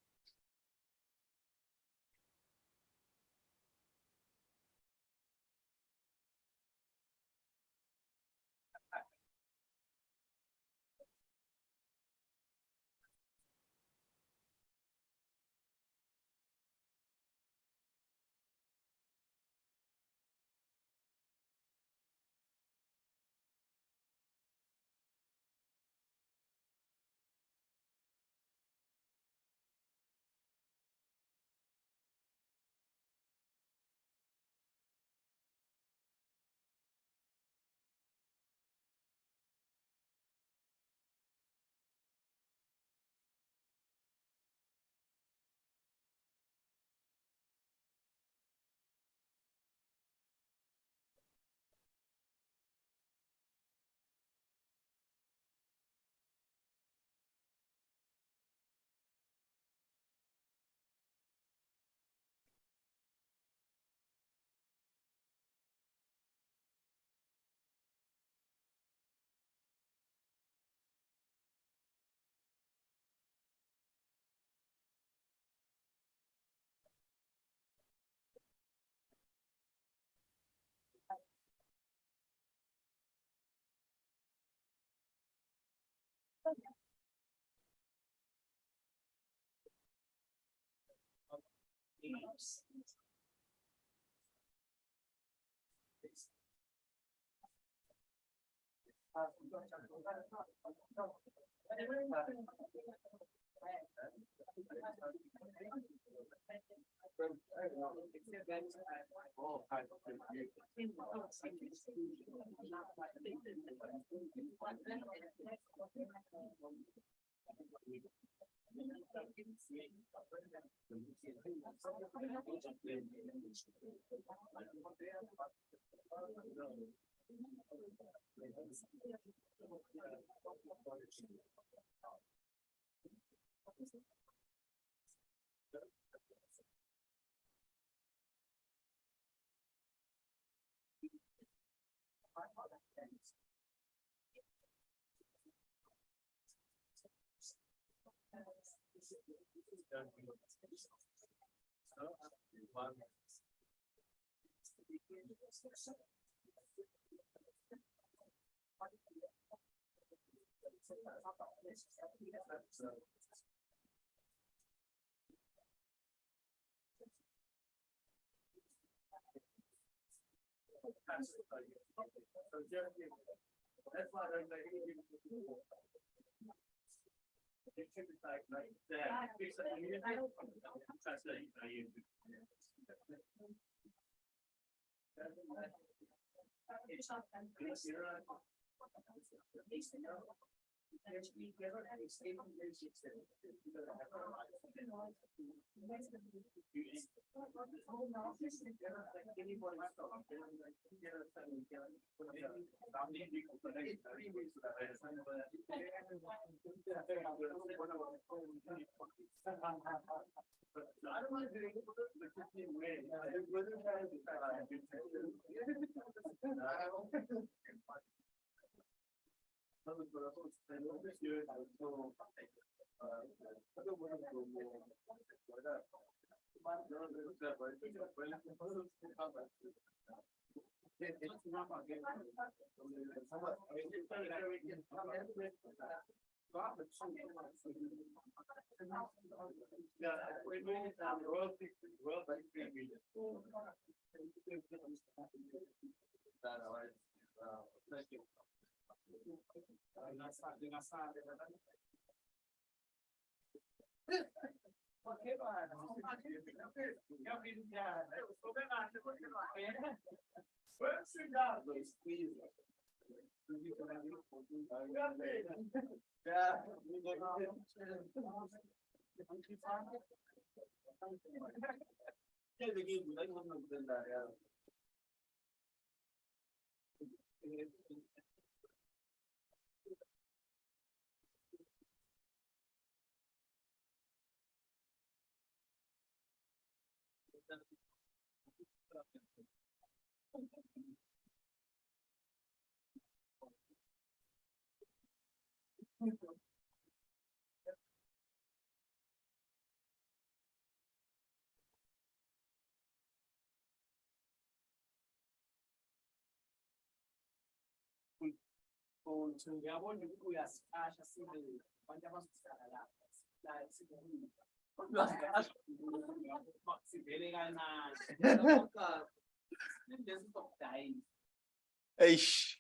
Eish.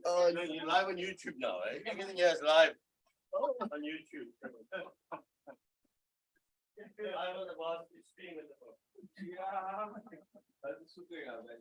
Oh, no, you're live on YouTube now, eh? Everything here is live on YouTube. I was about to stream it. Yeah. That's super, man.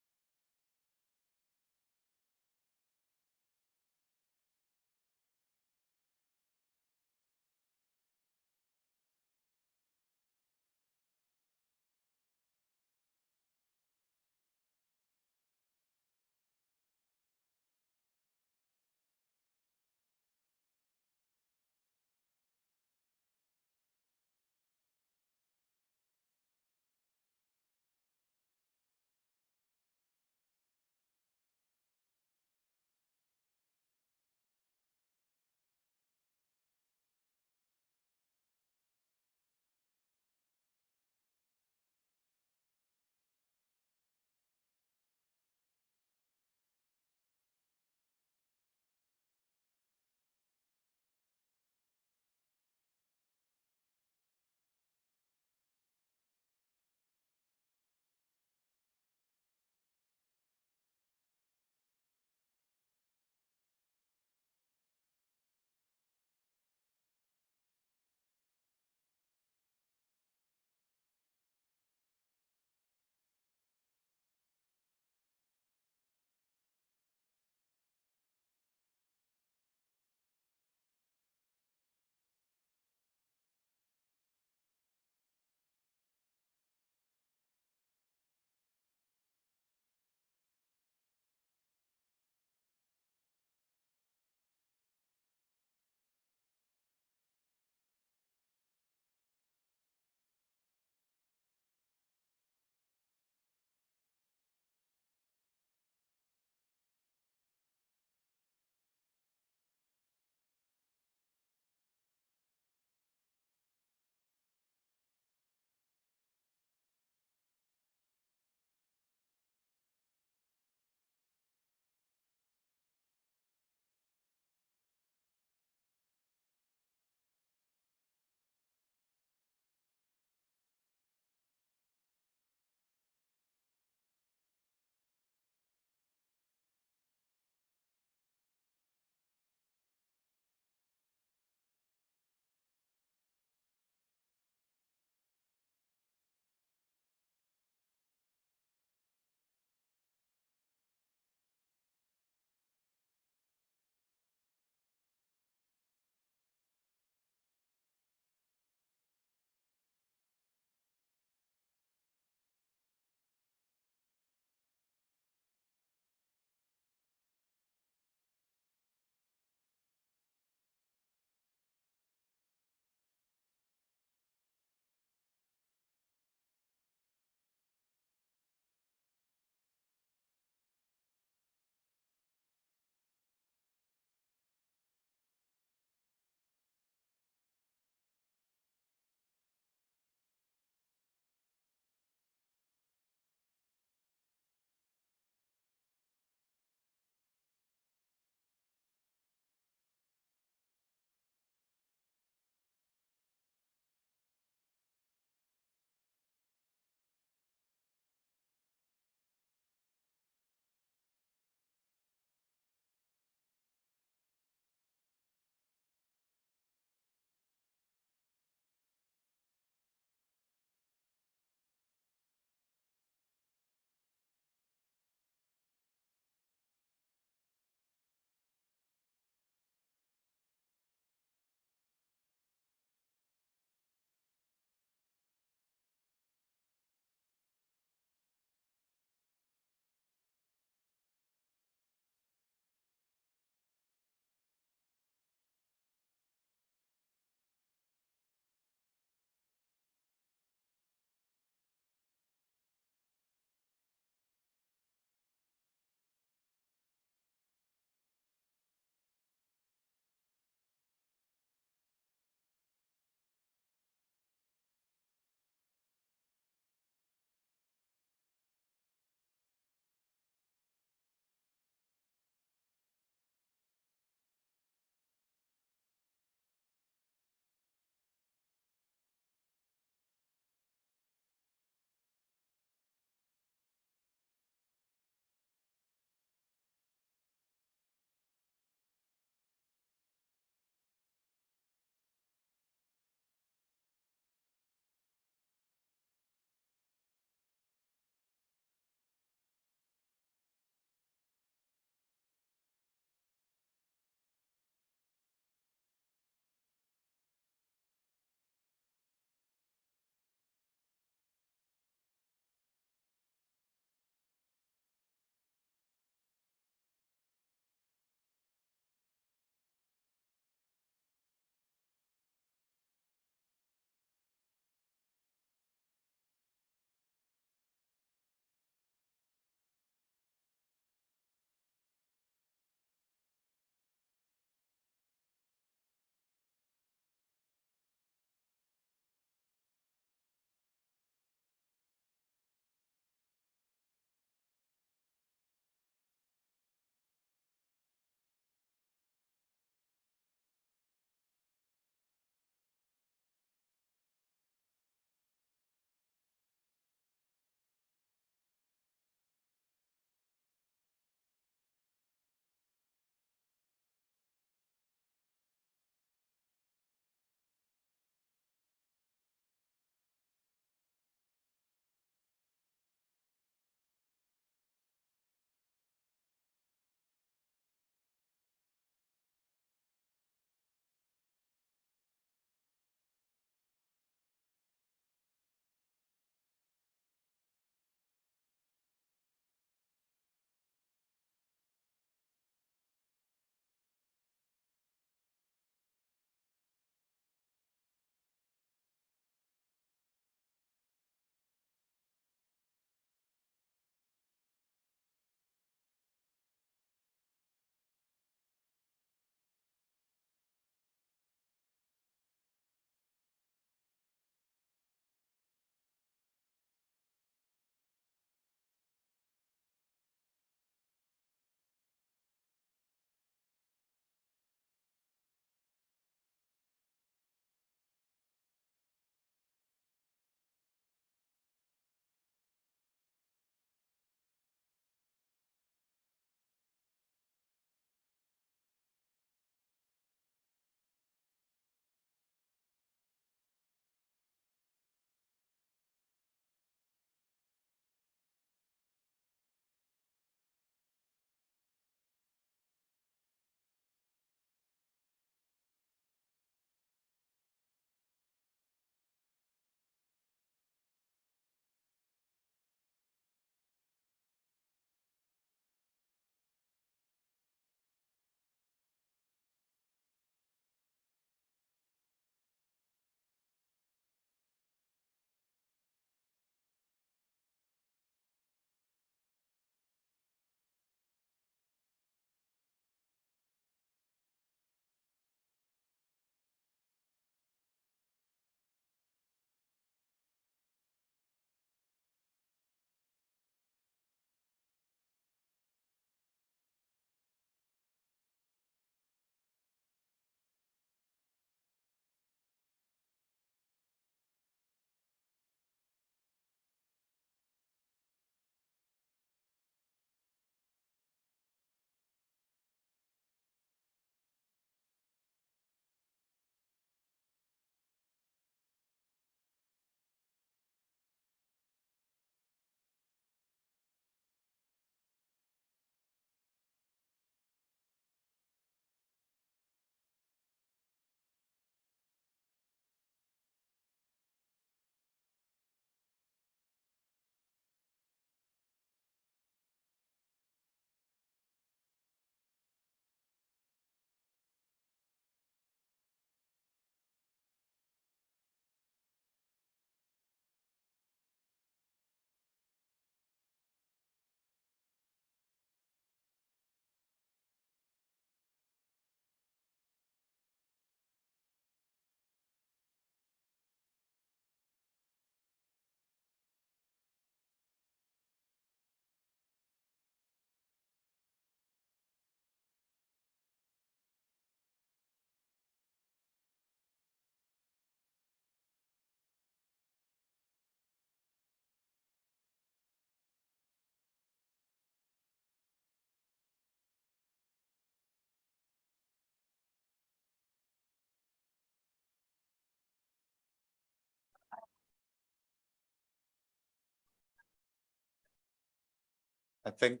I think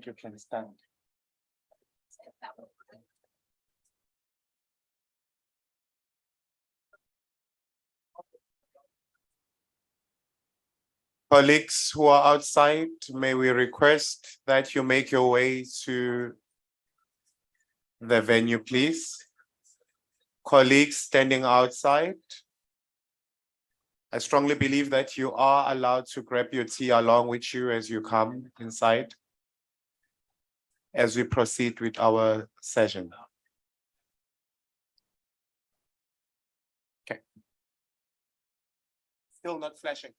you can stand. Colleagues who are outside, may we request that you make your way to the venue, please. Colleagues standing outside, I strongly believe that you are allowed to grab your tea along with you as you come inside, as we proceed with our session. Okay. Still not flashing.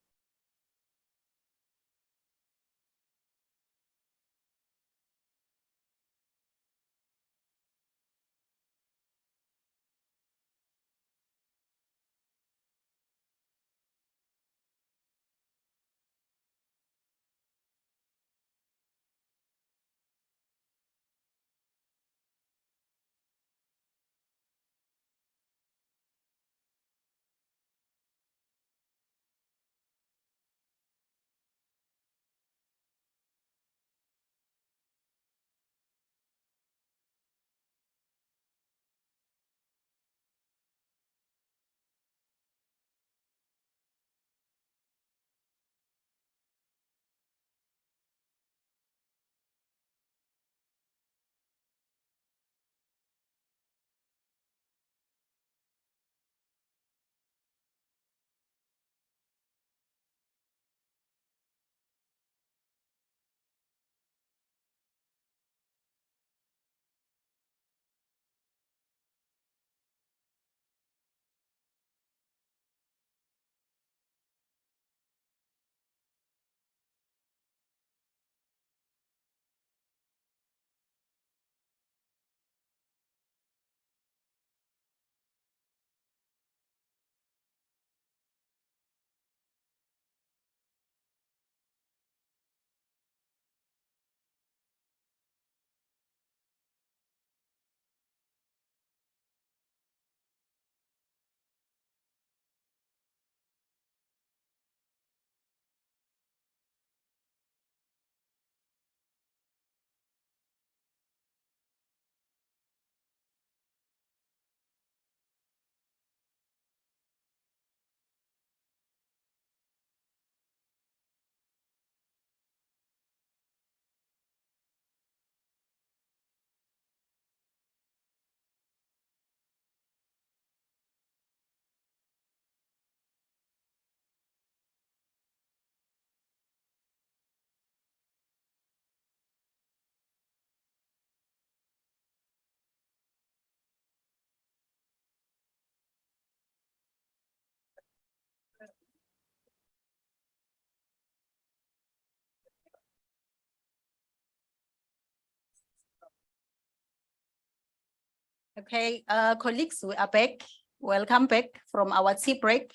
Okay, colleagues, we are back. Welcome back from our tea break.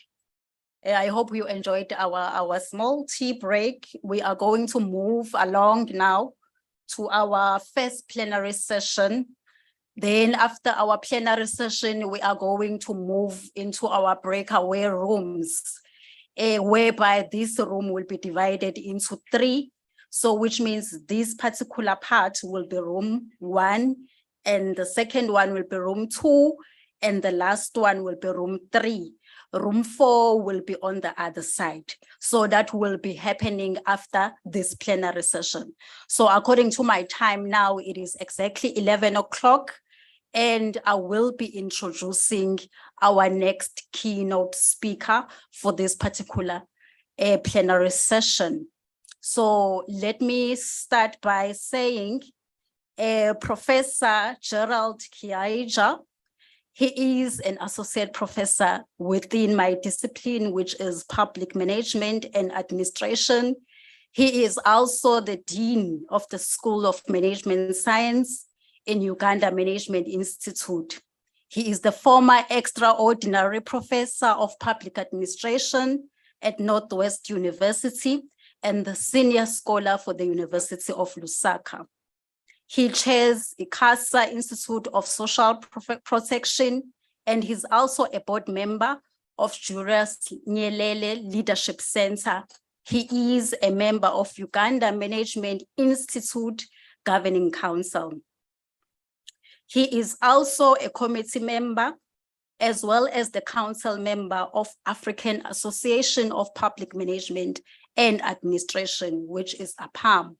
I hope you enjoyed our small tea break. We are going to move along now to our first plenary session. Then after our plenary session, we are going to move into our breakaway rooms, whereby this room will be divided into 3. So which means this particular part will be room 1, and the second one will be room 2, and the last one will be room 3. Room 4 will be on the other side. So that will be happening after this plenary session. So according to my time now, it is exactly 11 o'clock, and I will be introducing our next keynote speaker for this particular plenary session. So let me start by saying Professor Gerald Kiaija. He is an associate professor within my discipline, which is public management and administration. He is also the dean of the School of Management Science in Uganda Management Institute. He is the former extraordinary professor of public administration at Northwest University and the senior scholar for the University of Lusaka. He chairs ICASA Institute of Social Protection, and he's also a board member of Julius Nyerere Leadership Center He is a member of Uganda Management Institute Governing Council. He is also a committee member as well as the council member of African Association of Public Management and Administration, which is APAM.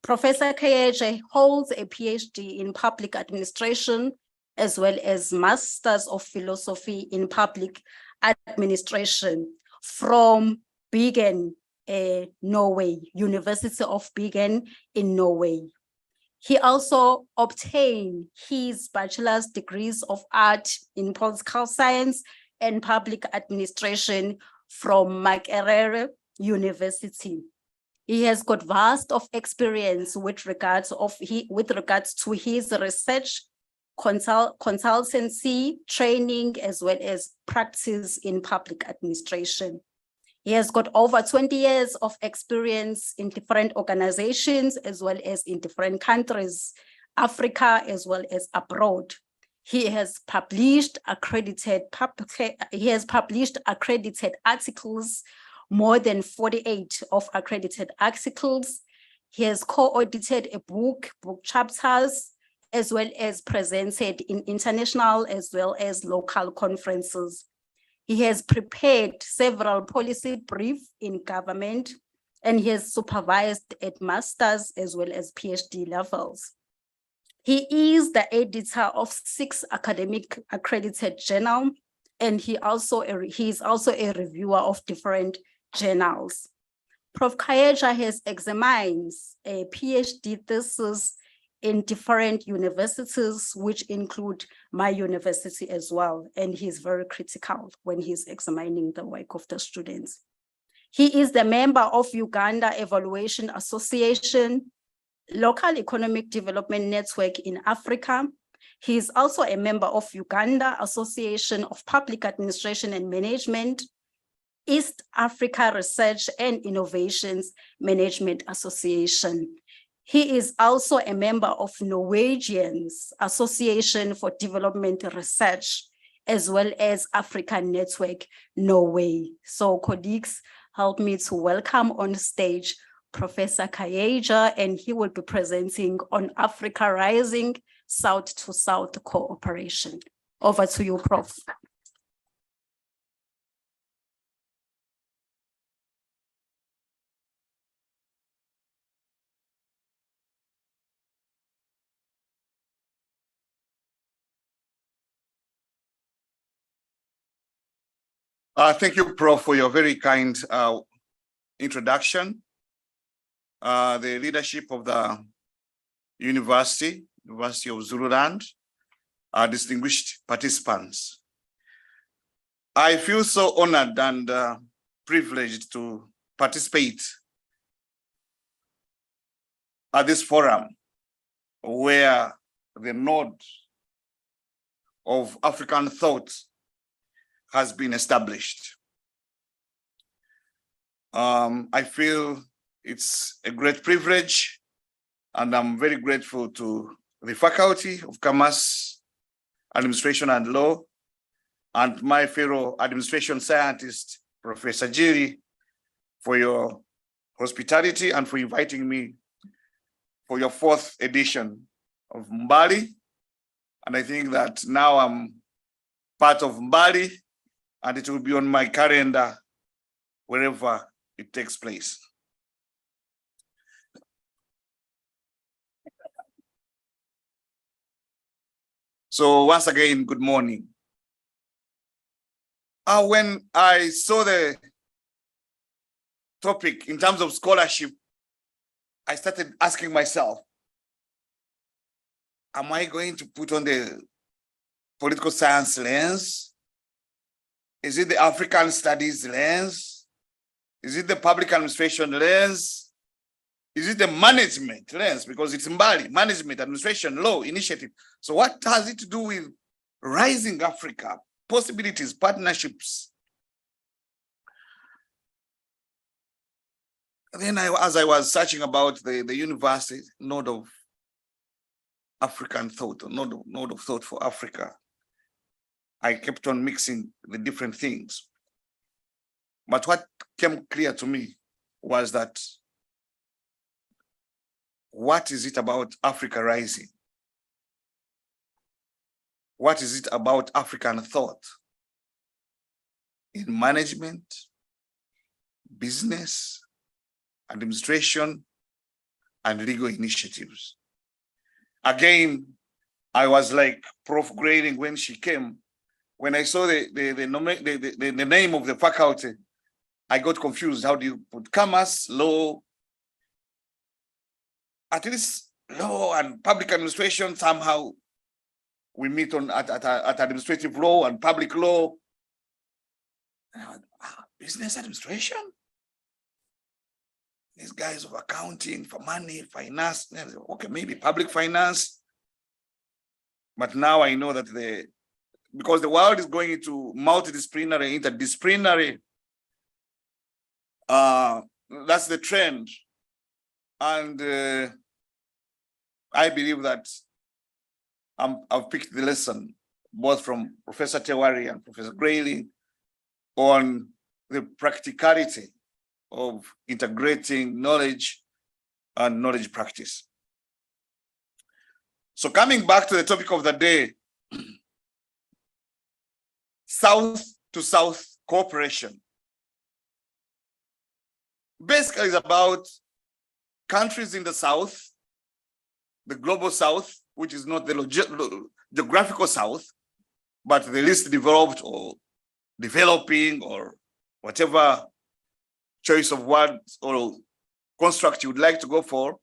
Professor Kayeja holds a PhD in Public Administration as well as Masters of Philosophy in Public Administration from Bergen, Norway, University of Bergen in Norway. He also obtained his bachelor's degrees of art in political science and public administration from Makerere University. He has got vast of experience with regards to his research, consultancy, training, as well as practice in public administration. He has got over 20 years of experience in different organizations, as well as in different countries, Africa, as well as abroad. He has published accredited articles, more than 48 of accredited articles. He has co-audited a book chapters, as well as presented in international as well as local conferences. He has prepared several policy briefs in government, and he has supervised at master's as well as PhD levels. He is the editor of 6 academic accredited journals, and he is also a reviewer of different journals. Prof. Kayeja has examined a PhD thesis in different universities, which include my university as well. And he's very critical when he's examining the work of the students. He is the member of Uganda Evaluation Association, Local Economic Development Network in Africa. He is also a member of Uganda Association of Public Administration and Management, East Africa Research and Innovations Management Association. He is also a member of Norwegian's Association for Development Research, as well as African Network Norway. So colleagues, help me to welcome on stage Professor Kayeja, and he will be presenting on Africa Rising South to South Cooperation. Over to you, Prof. Thank you, Prof, for your very kind introduction. The leadership of the University of Zululand, distinguished participants. I feel so honored and privileged to participate at this forum where the node of African thought has been established. I feel it's a great privilege, and I'm very grateful to the Faculty of Commerce, Administration and Law, and my fellow administration scientist, Professor Jiri, for your hospitality and for inviting me for your 4th edition of MBALI. And I think that now I'm part of MBALI, and it will be on my calendar wherever it takes place. So once again, good morning. When I saw the topic in terms of scholarship, I started asking myself, am I going to put on the political science lens? Is it the African studies lens? Is it the public administration lens? Is it the management lens? Because it's MBALI, management, administration, law, initiative. So what has it to do with rising Africa, possibilities, partnerships? Then as I was searching about the university node of African thought, or node of thought for Africa, I kept on mixing the different things. But what came clear to me was that what is it about Africa rising? What is it about African thought in management, business, administration, and legal initiatives? Again, I was like Prof. Grading when she came. When I saw the name of the faculty, I got confused. How do you put commerce, law? At least law and public administration, somehow we meet on at administrative law and public law. Business administration? These guys of accounting, for money, finance, okay, maybe public finance. But now I know that because the world is going into multidisciplinary, interdisciplinary, that's the trend. And I believe that I've picked the lesson both from Professor Tewari and Professor Grayley on the practicality of integrating knowledge and knowledge practice. So coming back to the topic of the day, South-to-South cooperation. Basically, it's about countries in the South, the global South, which is not the geographical South, but the least developed or developing or whatever choice of words or construct you would like to go for,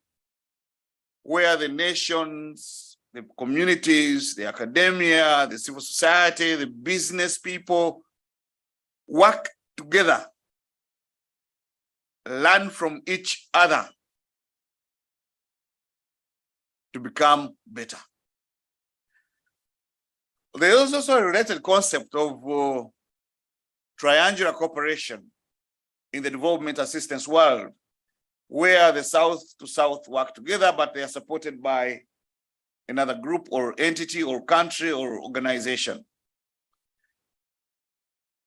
where the nations, the communities, the academia, the civil society, the business people work together, learn from each other to become better. There is also a related concept of triangular cooperation in the development assistance world, where the South-to-South work together, but they are supported by another group or entity or country or organization.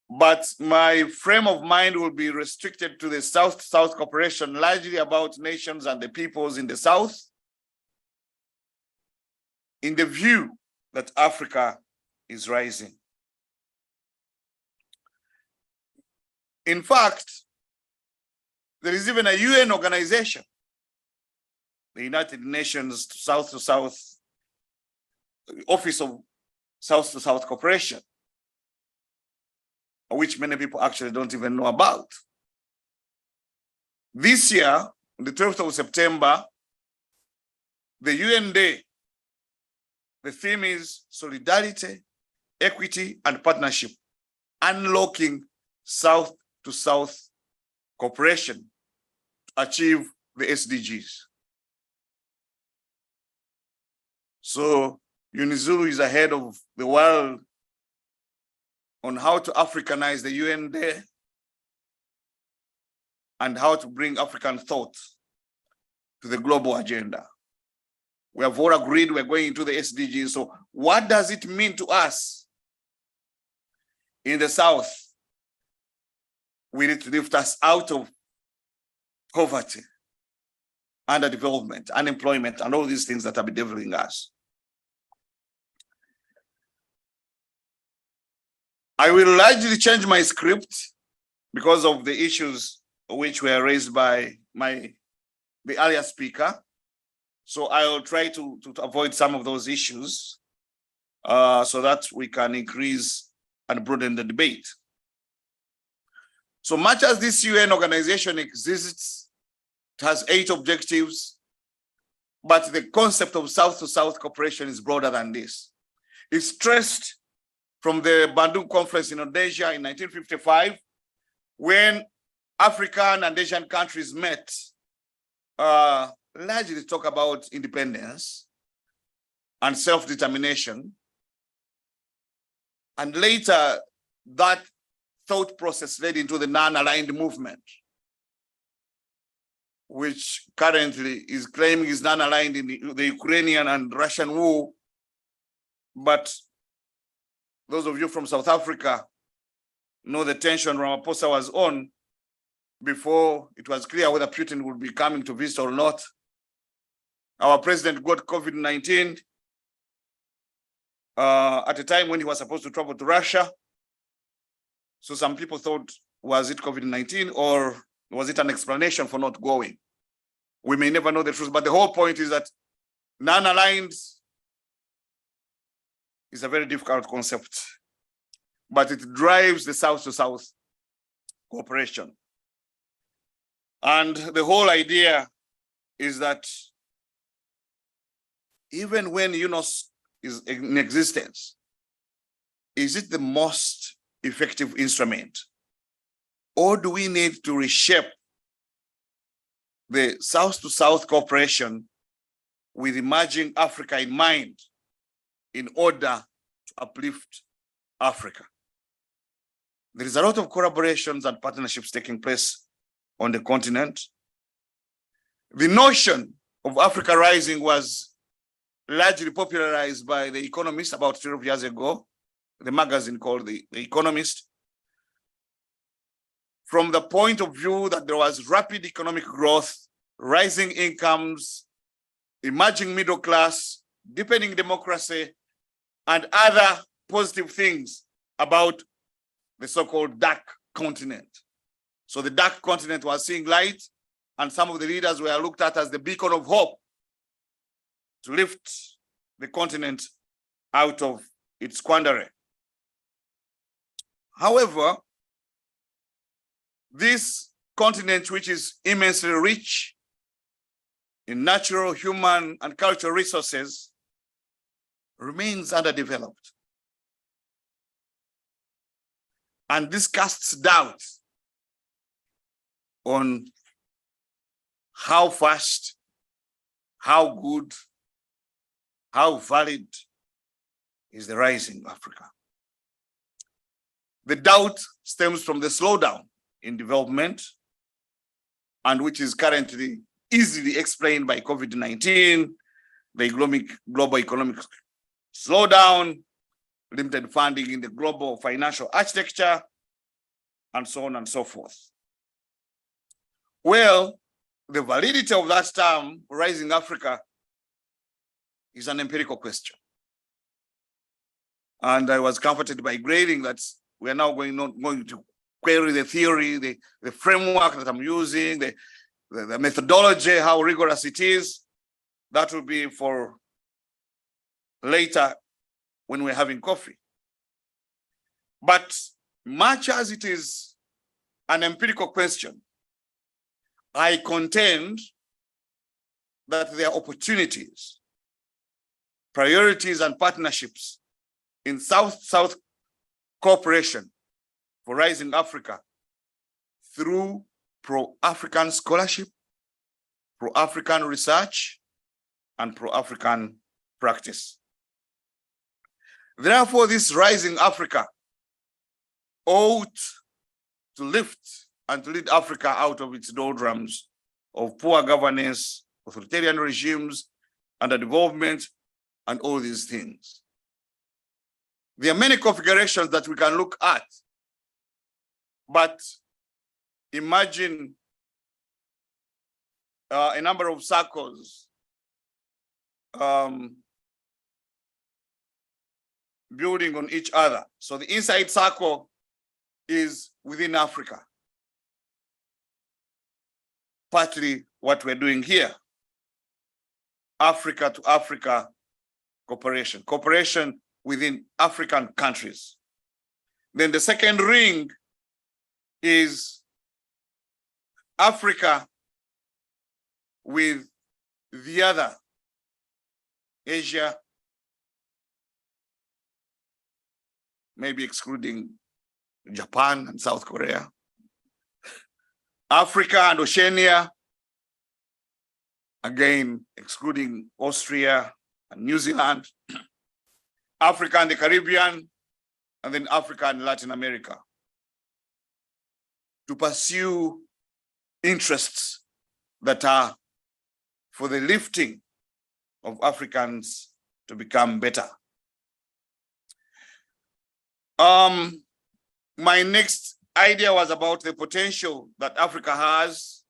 But my frame of mind will be restricted to the South-to-South cooperation, largely about nations and the peoples in the South, in the view that Africa is rising. In fact, there is even a UN organization, the United Nations South-to-South Office of South-to-South Cooperation, which many people actually don't even know about. This year, on the 12th of September, the UN Day, the theme is solidarity, equity, and partnership, unlocking South-to-South cooperation to achieve the SDGs. So UNIZU is ahead of the world on how to Africanize the UN Day and how to bring African thought to the global agenda. We have all agreed we're going into the SDGs. So what does it mean to us in the South? We need to lift us out of poverty, underdevelopment, unemployment, and all these things that are bedeviling us. I will largely change my script because of the issues which were raised by the earlier speaker. So I will try to avoid some of those issues so that we can increase and broaden the debate. So much as this UN organization exists, it has 8 objectives, but the concept of South-to-South cooperation is broader than this. It's stressed from the Bandung Conference in Indonesia in 1955, when African and Asian countries met, largely to talk about independence and self-determination. And later, that thought process led into the non-aligned movement, which currently is claiming is non-aligned in the Ukrainian and Russian war. But those of you from South Africa know the tension Ramaphosa was on before it was clear whether Putin would be coming to visit or not. Our president got COVID-19 at a time when he was supposed to travel to Russia. So some people thought, was it COVID-19 or was it an explanation for not going? We may never know the truth, but the whole point is that non-aligned is a very difficult concept, but it drives the South-to-South cooperation. And the whole idea is that even when UNOS is in existence, is it the most effective instrument? Or do we need to reshape the South-to-South cooperation with emerging Africa in mind in order to uplift Africa? There is a lot of collaborations and partnerships taking place on the continent. The notion of Africa Rising was largely popularized by The Economist about 12 years ago, the magazine called The Economist, from the point of view that there was rapid economic growth, rising incomes, emerging middle class, deepening democracy, and other positive things about the so-called dark continent. So the dark continent was seeing light, and some of the leaders were looked at as the beacon of hope to lift the continent out of its quandary. However, this continent, which is immensely rich in natural, human, and cultural resources, remains underdeveloped. And this casts doubt on how fast, how good, how valid is the rising Africa. The doubt stems from the slowdown in development, and which is currently easily explained by COVID-19, the global economic slowdown, limited funding in the global financial architecture, and so on and so forth. Well, the validity of that term, rising Africa, is an empirical question. And I was comforted by grading that we are now going to query the theory, the framework that I'm using, the methodology, how rigorous it is. That will be for later when we're having coffee. But much as it is an empirical question, I contend that there are opportunities, priorities, and partnerships in South-South cooperation for rising Africa through pro-African scholarship, pro-African research, and pro-African practice. Therefore, this rising Africa ought to lift and to lead Africa out of its doldrums of poor governance, authoritarian regimes, underdevelopment, and all these things. There are many configurations that we can look at, but imagine a number of circles building on each other. So the inside circle is within Africa. Partly what we're doing here, Africa to Africa cooperation, cooperation within African countries. Then the second ring is Africa with the other, Asia, maybe excluding Japan and South Korea, Africa and Oceania, again, excluding Austria and New Zealand, Africa and the Caribbean, and then Africa and Latin America, to pursue interests that are for the lifting of Africans to become better. My next idea was about the potential that Africa has,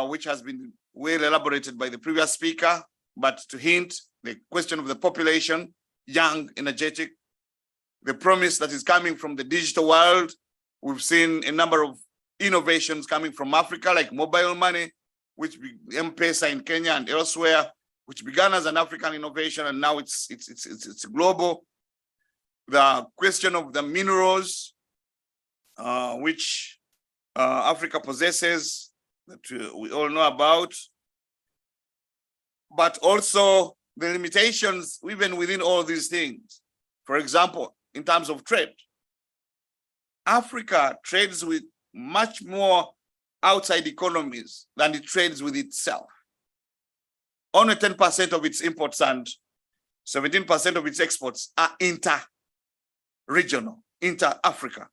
which has been well elaborated by the previous speaker, but to hint, the question of the population, young, energetic, the promise that is coming from the digital world. We've seen a number of innovations coming from Africa, like mobile money, which M-Pesa in Kenya and elsewhere, which began as an African innovation, and now it's global. The question of the minerals, which Africa possesses, that we all know about, but also the limitations even within all these things. For example, in terms of trade, Africa trades with much more outside economies than it trades with itself. Only 10% of its imports and 17% of its exports are inter-regional, inter-Africa.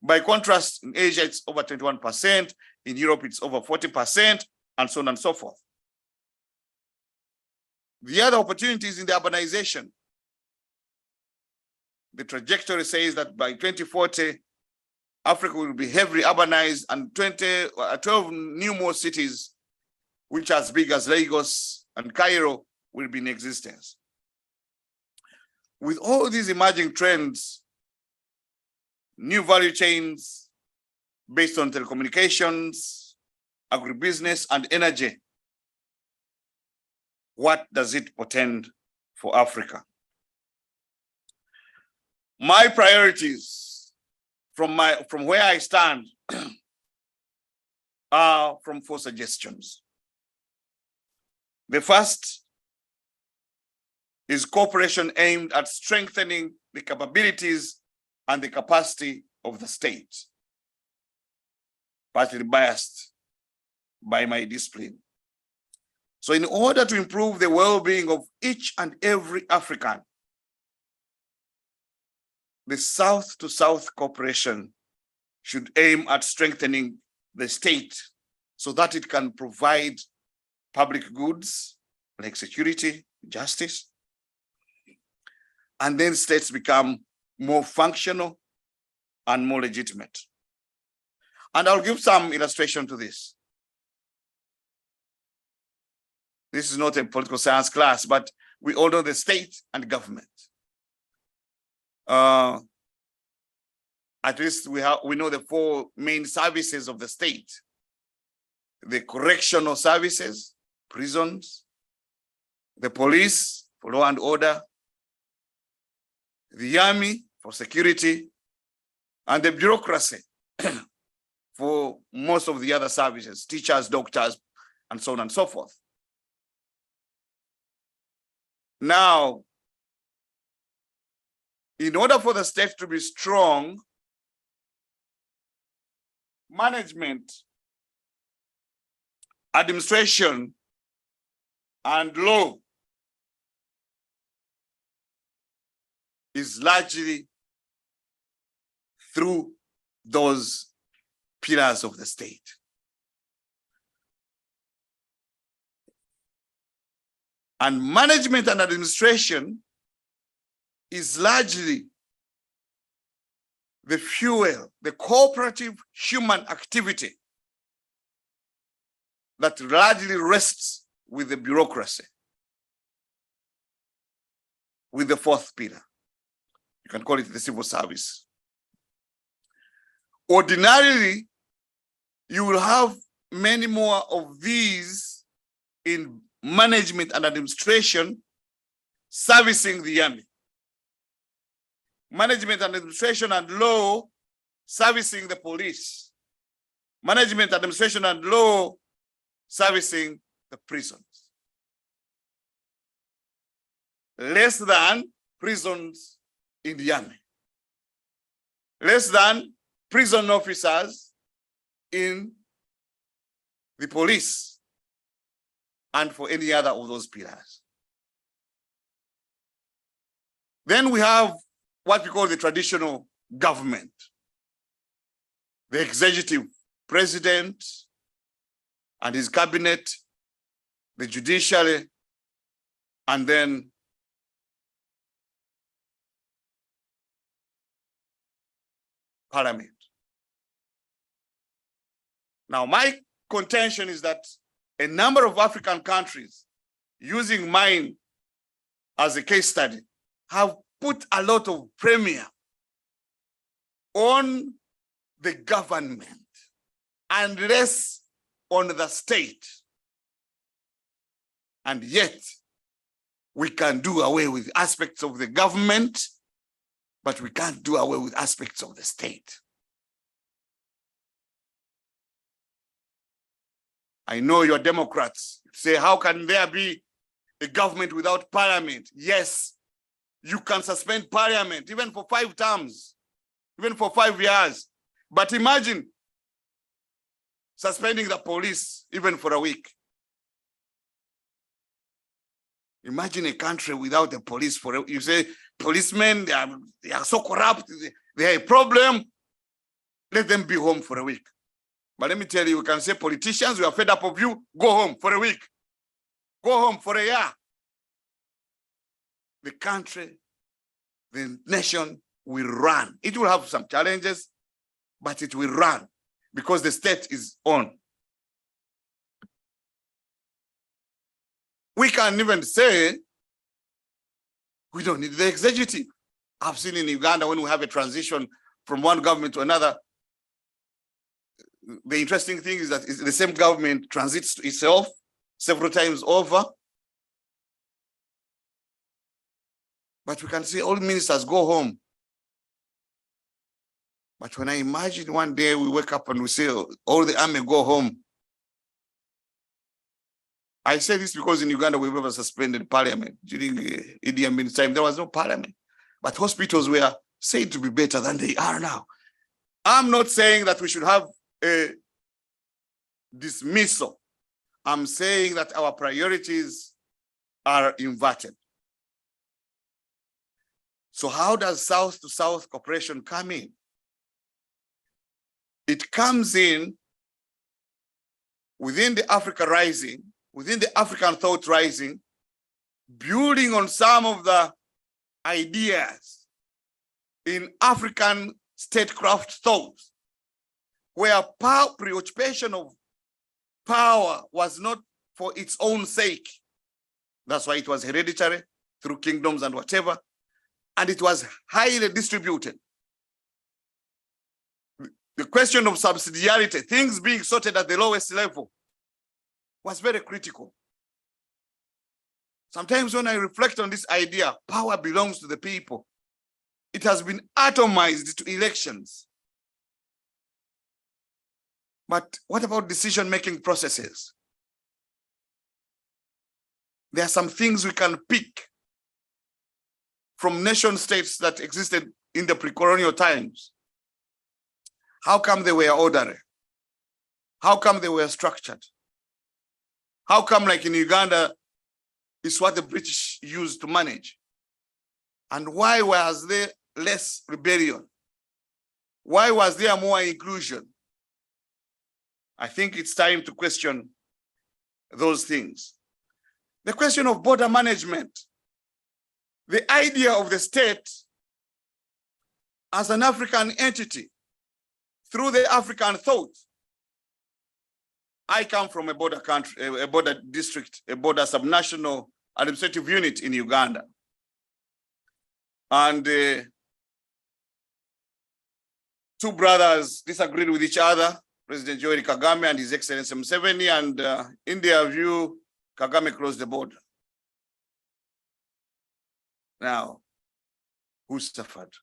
By contrast, in Asia, it's over 21%, in Europe, it's over 40%, and so on and so forth. The other opportunities in the urbanization. The trajectory says that by 2040, Africa will be heavily urbanized, and 12 new more cities, which are as big as Lagos and Cairo, will be in existence. With all these emerging trends, new value chains based on telecommunications, agribusiness, and energy, what does it portend for Africa? My priorities from where I stand are from 4 suggestions. The first is cooperation aimed at strengthening the capabilities and the capacity of the state, partly biased by my discipline. So in order to improve the well-being of each and every African, the South-to-South cooperation should aim at strengthening the state so that it can provide public goods like security, justice, and then states become more functional and more legitimate. And I'll give some illustration to this. This is not a political science class, but we all know the state and government. At least we know the 4 main services of the state: the correctional services, prisons, the police for law and order, the army for security, and the bureaucracy for most of the other services, teachers, doctors, and so on and so forth. Now, in order for the state to be strong, management, administration, and law is largely through those pillars of the state. And management and administration is largely the fuel, the cooperative human activity that largely rests with the bureaucracy, with the 4th pillar. You can call it the civil service. Ordinarily, you will have many more of these in management and administration servicing the army. Management and administration and law servicing the police. Management, administration, and law servicing the prisons. Less than prisons in the army. Less than prison officers in the police and for any other of those pillars. Then we have what we call the traditional government, the executive president and his cabinet, the judiciary, and then parliament. Now, my contention is that a number of African countries, using mine as a case study, have put a lot of premium on the government and less on the state. And yet, we can do away with aspects of the government, but we can't do away with aspects of the state. I know you're Democrats. Say, how can there be a government without parliament? Yes, you can suspend parliament even for 5 terms, even for 5 years. But imagine suspending the police even for a week. Imagine a country without the police for, you say, policemen, they are so corrupt, they are a problem. Let them be home for a week. But let me tell you, we can say politicians, we are fed up of you, go home for a week. Go home for a year. The country, the nation will run. It will have some challenges, but it will run because the state is on. We can even say we don't need the executive. I've seen in Uganda when we have a transition from one government to another, the interesting thing is that the same government transits itself several times over. But we can see all ministers go home. But when I imagine one day we wake up and we say all the army go home. I say this because in Uganda we've ever suspended parliament. During Idi Amin's time, there was no parliament. But hospitals were said to be better than they are now. I'm not saying that we should have a dismissal. I'm saying that our priorities are inverted. So how does South-to-South cooperation come in? It comes in within the Africa Rising, within the African Thought Rising, building on some of the ideas in African statecraft thought, where preoccupation of power was not for its own sake. That's why it was hereditary through kingdoms and whatever, and it was highly distributed. The question of subsidiarity, things being sorted at the lowest level, was very critical. Sometimes when I reflect on this idea, power belongs to the people. It has been atomized to elections. But what about decision-making processes? There are some things we can pick from nation states that existed in the pre-colonial times. How come they were orderly? How come they were structured? How come, like in Uganda, it's what the British used to manage? And why was there less rebellion? Why was there more inclusion? I think it's time to question those things. The question of border management, the idea of the state as an African entity through the African thought. I come from a border country, a border district, a border subnational administrative unit in Uganda. And two brothers disagreed with each other, President Yoweri Kagame and His Excellency Museveni, and in their view, Kagame closed the border. Now, who suffered?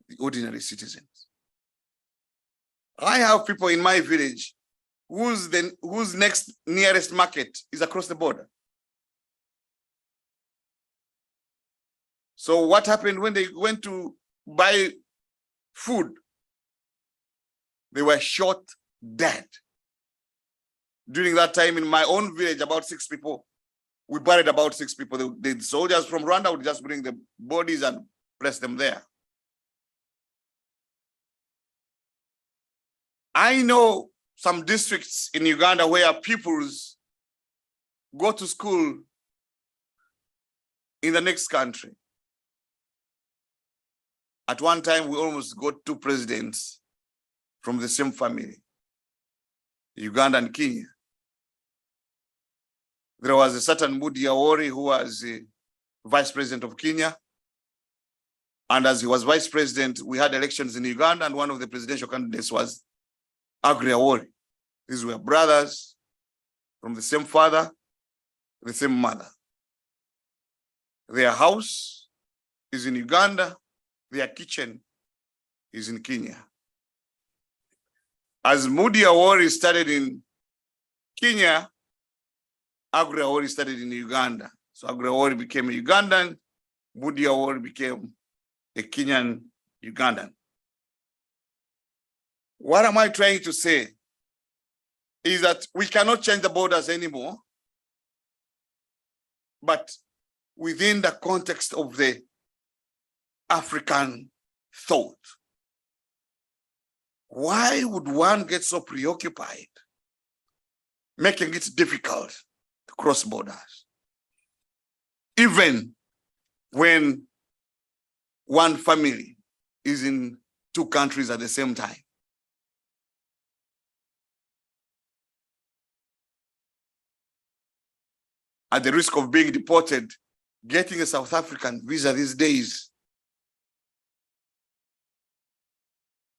The ordinary citizens. I have people in my village whose next nearest market is across the border. So what happened when they went to buy food? They were shot dead. During that time in my own village, about 6 people, we buried about 6 people. The soldiers from Rwanda would just bring the bodies and place them there. I know some districts in Uganda where pupils go to school in the next country. At one time, we almost got two presidents from the same family, Uganda and Kenya. There was a certain Mudi Awori who was the vice president of Kenya. And as he was vice president, we had elections in Uganda, and one of the presidential candidates was Agri Awori. These were brothers from the same father, the same mother. Their house is in Uganda, their kitchen is in Kenya. As Mudi Awori started in Kenya, Agri Awori started in Uganda. So Agri Awori became a Ugandan, Mudi Awori became a Kenyan Ugandan. What am I trying to say? Is that we cannot change the borders anymore, but within the context of the African thought. Why would one get so preoccupied, making it difficult to cross borders? Even when one family is in two countries at the same time. At the risk of being deported, getting a South African visa these days,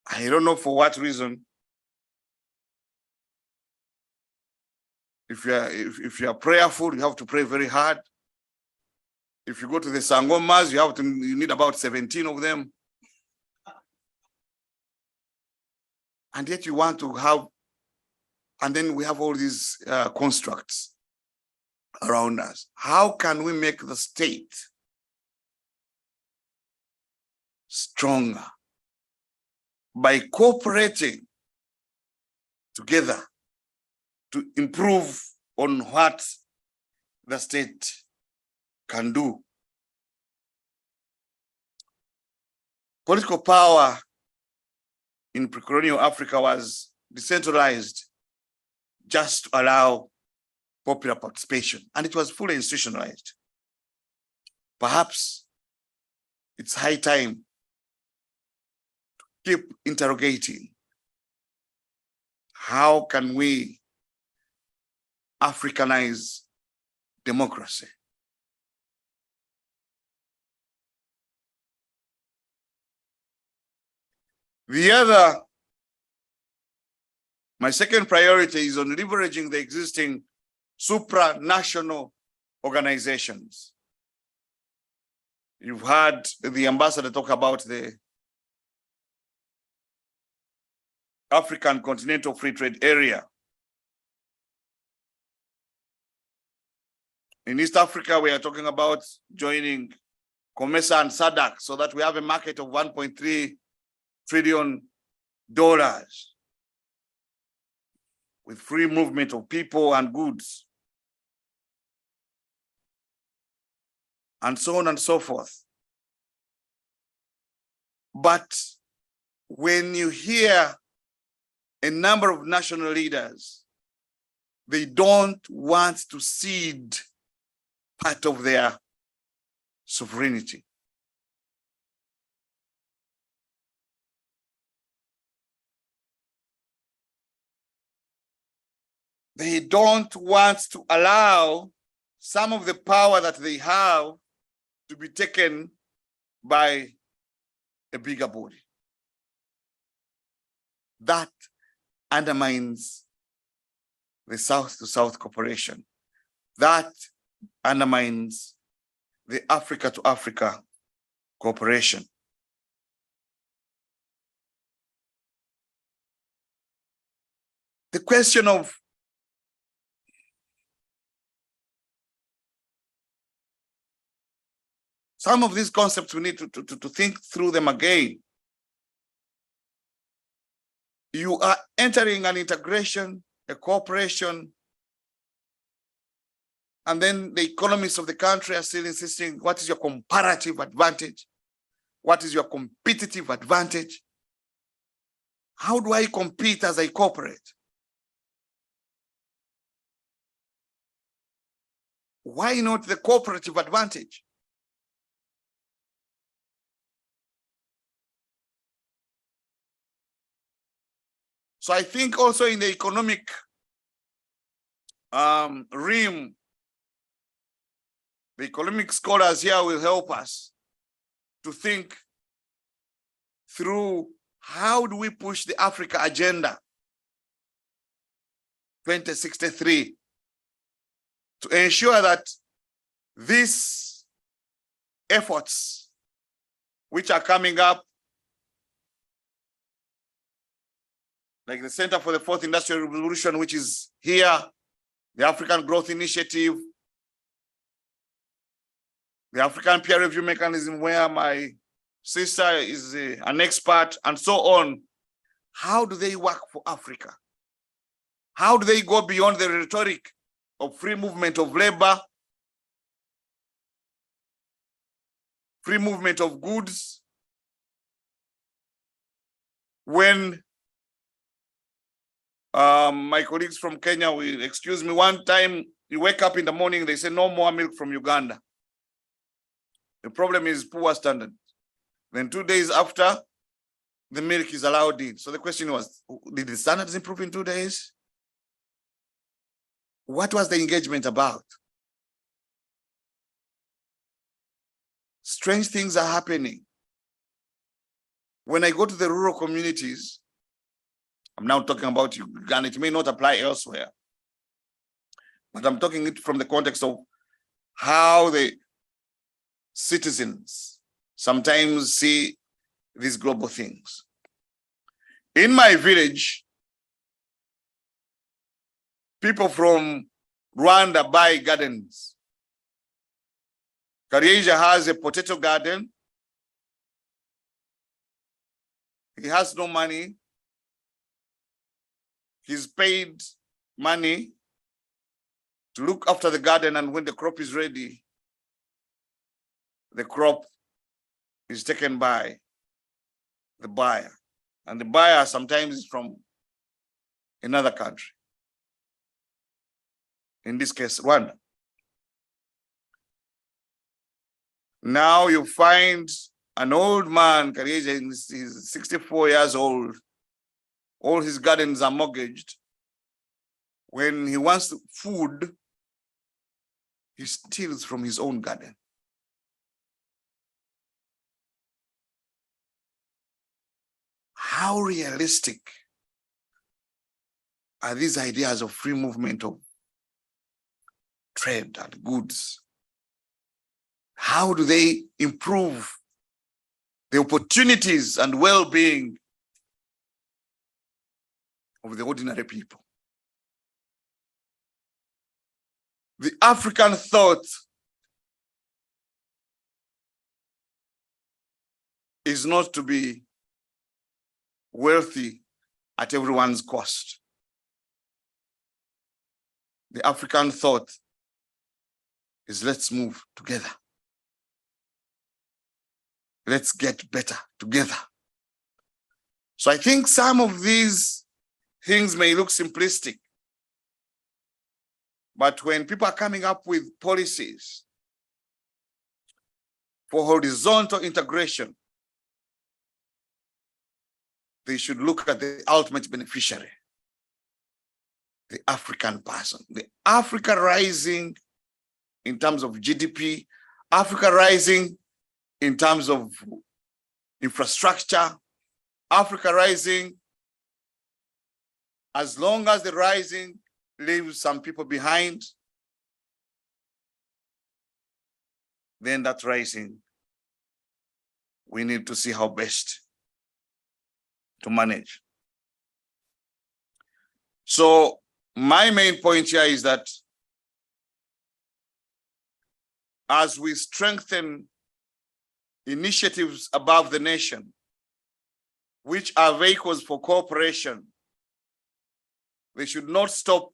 I don't know for what reason. If you are prayerful, you have to pray very hard. If you go to the Sangomas, you need about 17 of them. And yet you want to have, and then we have all these constructs around us. How can we make the state stronger? By cooperating together to improve on what the state can do. Political power in pre-colonial Africa was decentralized just to allow popular participation, and it was fully institutionalized. Perhaps it's high time to keep interrogating. How can we Africanize democracy? My second priority is on leveraging the existing supranational organizations. You've heard the ambassador talk about the African Continental Free Trade Area. In East Africa, we are talking about joining COMESA and SADC so that we have a market of $1.3 trillion with free movement of people and goods, and so on and so forth. But when you hear a number of national leaders, they don't want to cede part of their sovereignty. They don't want to allow some of the power that they have to be taken by a bigger body. That undermines the South-to-South cooperation. That undermines the Africa-to-Africa cooperation. The question of some of these concepts, we need to think through them again. You are entering an integration, a cooperation, and then the economists of the country are still insisting, what is your comparative advantage? What is your competitive advantage? How do I compete as I cooperate? Why not the cooperative advantage? So I think also in the economic realm, the economic scholars here will help us to think through how do we push the Africa Agenda 2063 to ensure that these efforts which are coming up, like the Center for the Fourth Industrial Revolution, which is here, the African Growth Initiative, the African Peer Review Mechanism, where my sister is an expert, and so on. How do they work for Africa? How do they go beyond the rhetoric of free movement of labor, free movement of goods, when my colleagues from Kenya will excuse me, one time you wake up in the morning, they say no more milk from Uganda. The problem is poor standard. Then 2 days after, the milk is allowed in. So the question was, did the standards improve in 2 days? What was the engagement about? Strange things are happening. When I go to the rural communities, I'm now talking about Uganda, it may not apply elsewhere, but I'm talking it from the context of how the citizens sometimes see these global things. In my village, people from Rwanda buy gardens. Karieja has a potato garden. He has no money. He's paid money to look after the garden, and when the crop is ready, the crop is taken by the buyer. And the buyer sometimes is from another country. In this case, Rwanda. Now you find an old man, Karieja, he's 64 years old. All his gardens are mortgaged. When he wants food, he steals from his own garden. How realistic are these ideas of free movement of trade and goods? How do they improve the opportunities and well-being of the ordinary people? The African thought is not to be wealthy at everyone's cost. The African thought is let's move together. Let's get better together. So I think some of these things may look simplistic, but when people are coming up with policies for horizontal integration, they should look at the ultimate beneficiary, the African person. The Africa rising in terms of GDP, Africa rising in terms of infrastructure, Africa rising, as long as the rising leaves some people behind, then that rising, we need to see how best to manage. So my main point here is that as we strengthen initiatives above the nation, which are vehicles for cooperation, they should not stop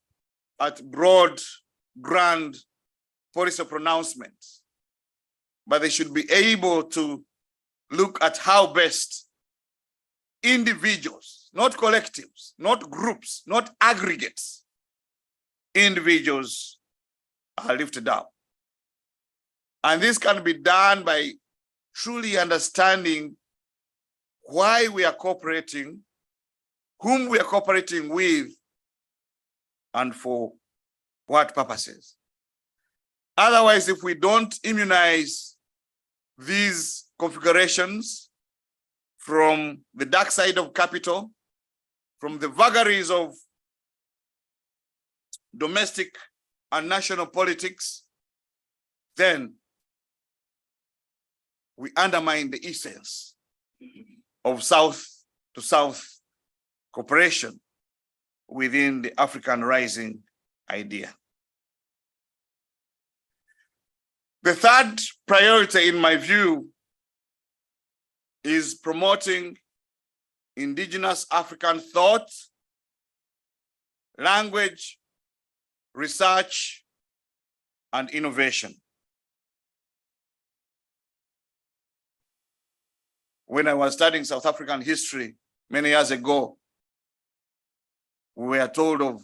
at broad, grand policy pronouncements, but they should be able to look at how best individuals, not collectives, not groups, not aggregates, individuals are lifted up. And this can be done by truly understanding why we are cooperating, whom we are cooperating with, and for what purposes. Otherwise, if we don't immunize these configurations from the dark side of capital, from the vagaries of domestic and national politics, then we undermine the essence of South to South cooperation within the African Rising idea. The third priority, in my view, is promoting indigenous African thought, language, research, and innovation. When I was studying South African history many years ago, we were told of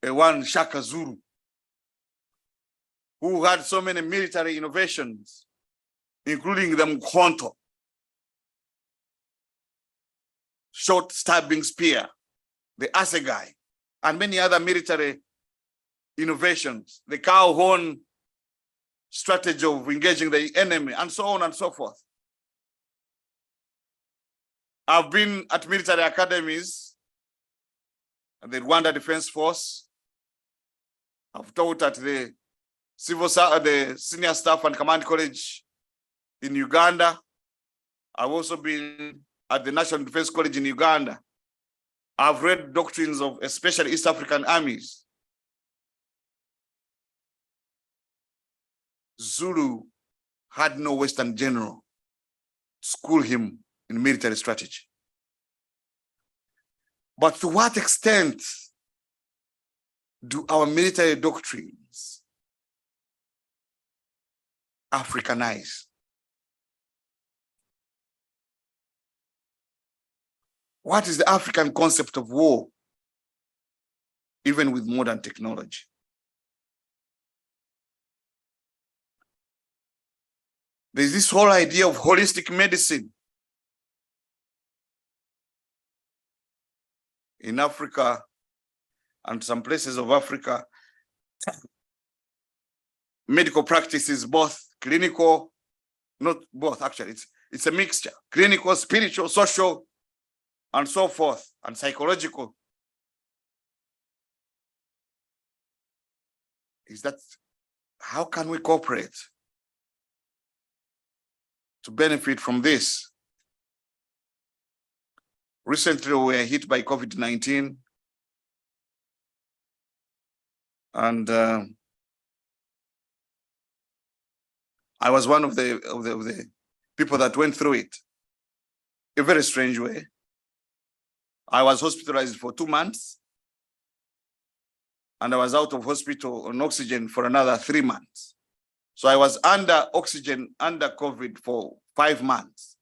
a one Shaka Zulu who had so many military innovations, including the Mkhonto, short stabbing spear, the assegai, and many other military innovations, the cow horn strategy of engaging the enemy, and so on and so forth. I've been at military academies, the Rwanda Defense Force. I've taught at the the Senior Staff and Command College in Uganda. I've also been at the National Defense College in Uganda. I've read doctrines of especially East African armies. Zulu had no Western general to school him in military strategy. But to what extent do our military doctrines Africanize? What is the African concept of war, even with modern technology? There's this whole idea of holistic medicine. In Africa and some places of Africa, medical practice is both clinical, not both actually, it's a mixture, clinical, spiritual, social, and so forth, and psychological. Is that, how can we cooperate to benefit from this? Recently, we were hit by COVID-19, and I was one of the people that went through it. A very strange way. I was hospitalized for 2 months, and I was out of hospital on oxygen for another 3 months. So I was under oxygen, under COVID for 5 months.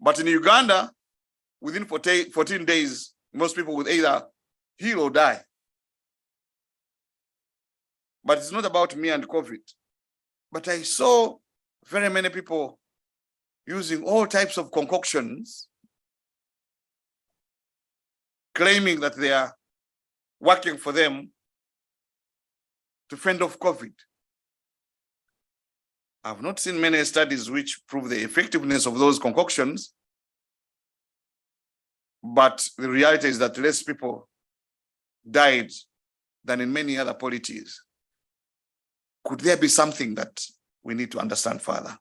But in Uganda, within 14 days, most people would either heal or die. But it's not about me and COVID. But I saw very many people using all types of concoctions, claiming that they are working for them to fend off COVID. I've not seen many studies which prove the effectiveness of those concoctions, but the reality is that less people died than in many other polities. Could there be something that we need to understand further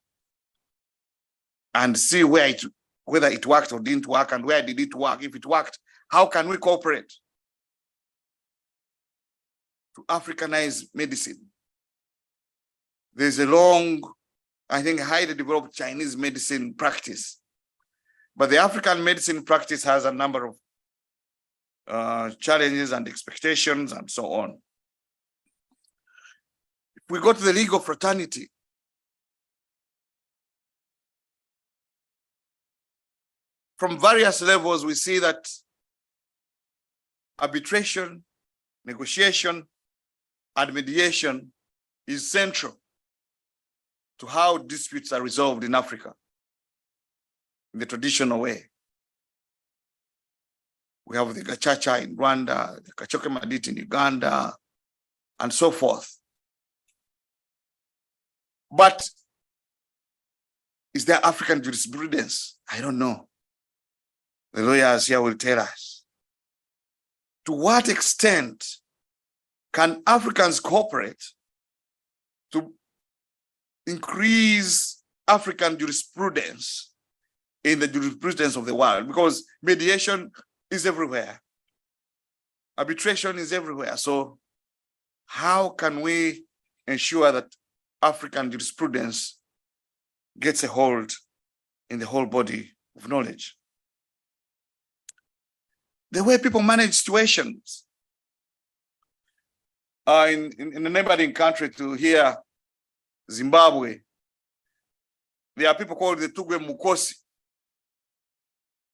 and see whether it worked or didn't work, and where did it work? If it worked, how can we cooperate to Africanize medicine? There's a long, I think, highly developed Chinese medicine practice, but the African medicine practice has a number of challenges and expectations and so on. If we go to the legal fraternity, from various levels, we see that arbitration, negotiation, and mediation is central to how disputes are resolved in Africa in the traditional way. We have the Gachacha in Rwanda, the Kachoke Madit in Uganda, and so forth. But is there African jurisprudence? I don't know. The lawyers here will tell us. To what extent can Africans cooperate to increase African jurisprudence in the jurisprudence of the world? Because mediation is everywhere. Arbitration is everywhere. So how can we ensure that African jurisprudence gets a hold in the whole body of knowledge? The way people manage situations. In a neighboring country to here, Zimbabwe, there are people called the Tugwe Mukosi.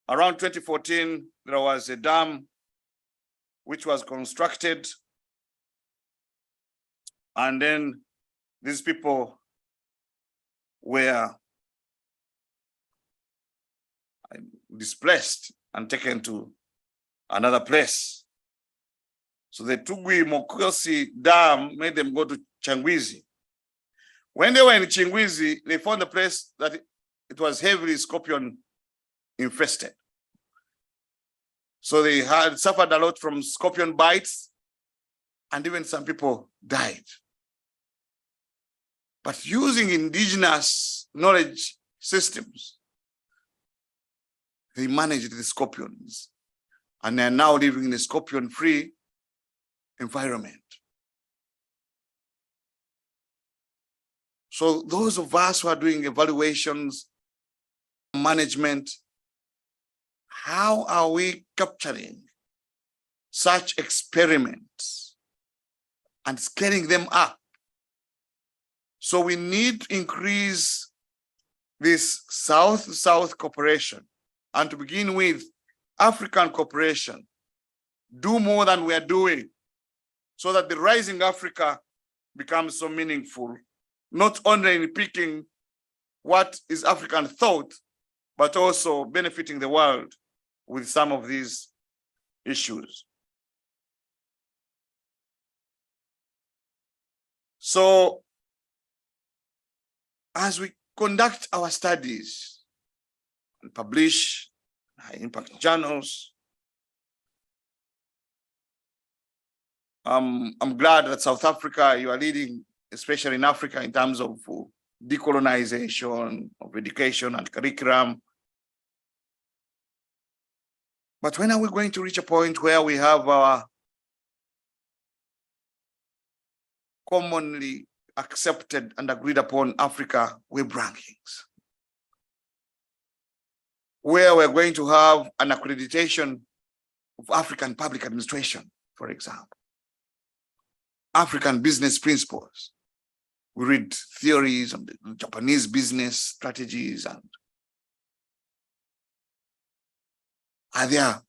Around 2014, there was a dam which was constructed. And then these people were displaced and taken to another place. So the Tugwe Mukosi Dam made them go to Changwizi. When they were in Changwizi, they found a place that it was heavily scorpion infested. So they had suffered a lot from scorpion bites, and even some people died. But using indigenous knowledge systems, they managed the scorpions, and they are now living in a scorpion-free environment. So those of us who are doing evaluations, management, how are we capturing such experiments and scaling them up? So we need to increase this South-South cooperation, and to begin with, African cooperation. Do more than we are doing, so that the rising Africa becomes so meaningful, not only in picking what is African thought, but also benefiting the world with some of these issues. So as we conduct our studies and publish high impact journals, I'm glad that South Africa, you are leading, especially in Africa, in terms of decolonization of education and curriculum. But when are we going to reach a point where we have our commonly accepted and agreed upon Africa web rankings, where we're going to have an accreditation of African public administration, for example, African business principles? We read theories on the Japanese business strategies, and are there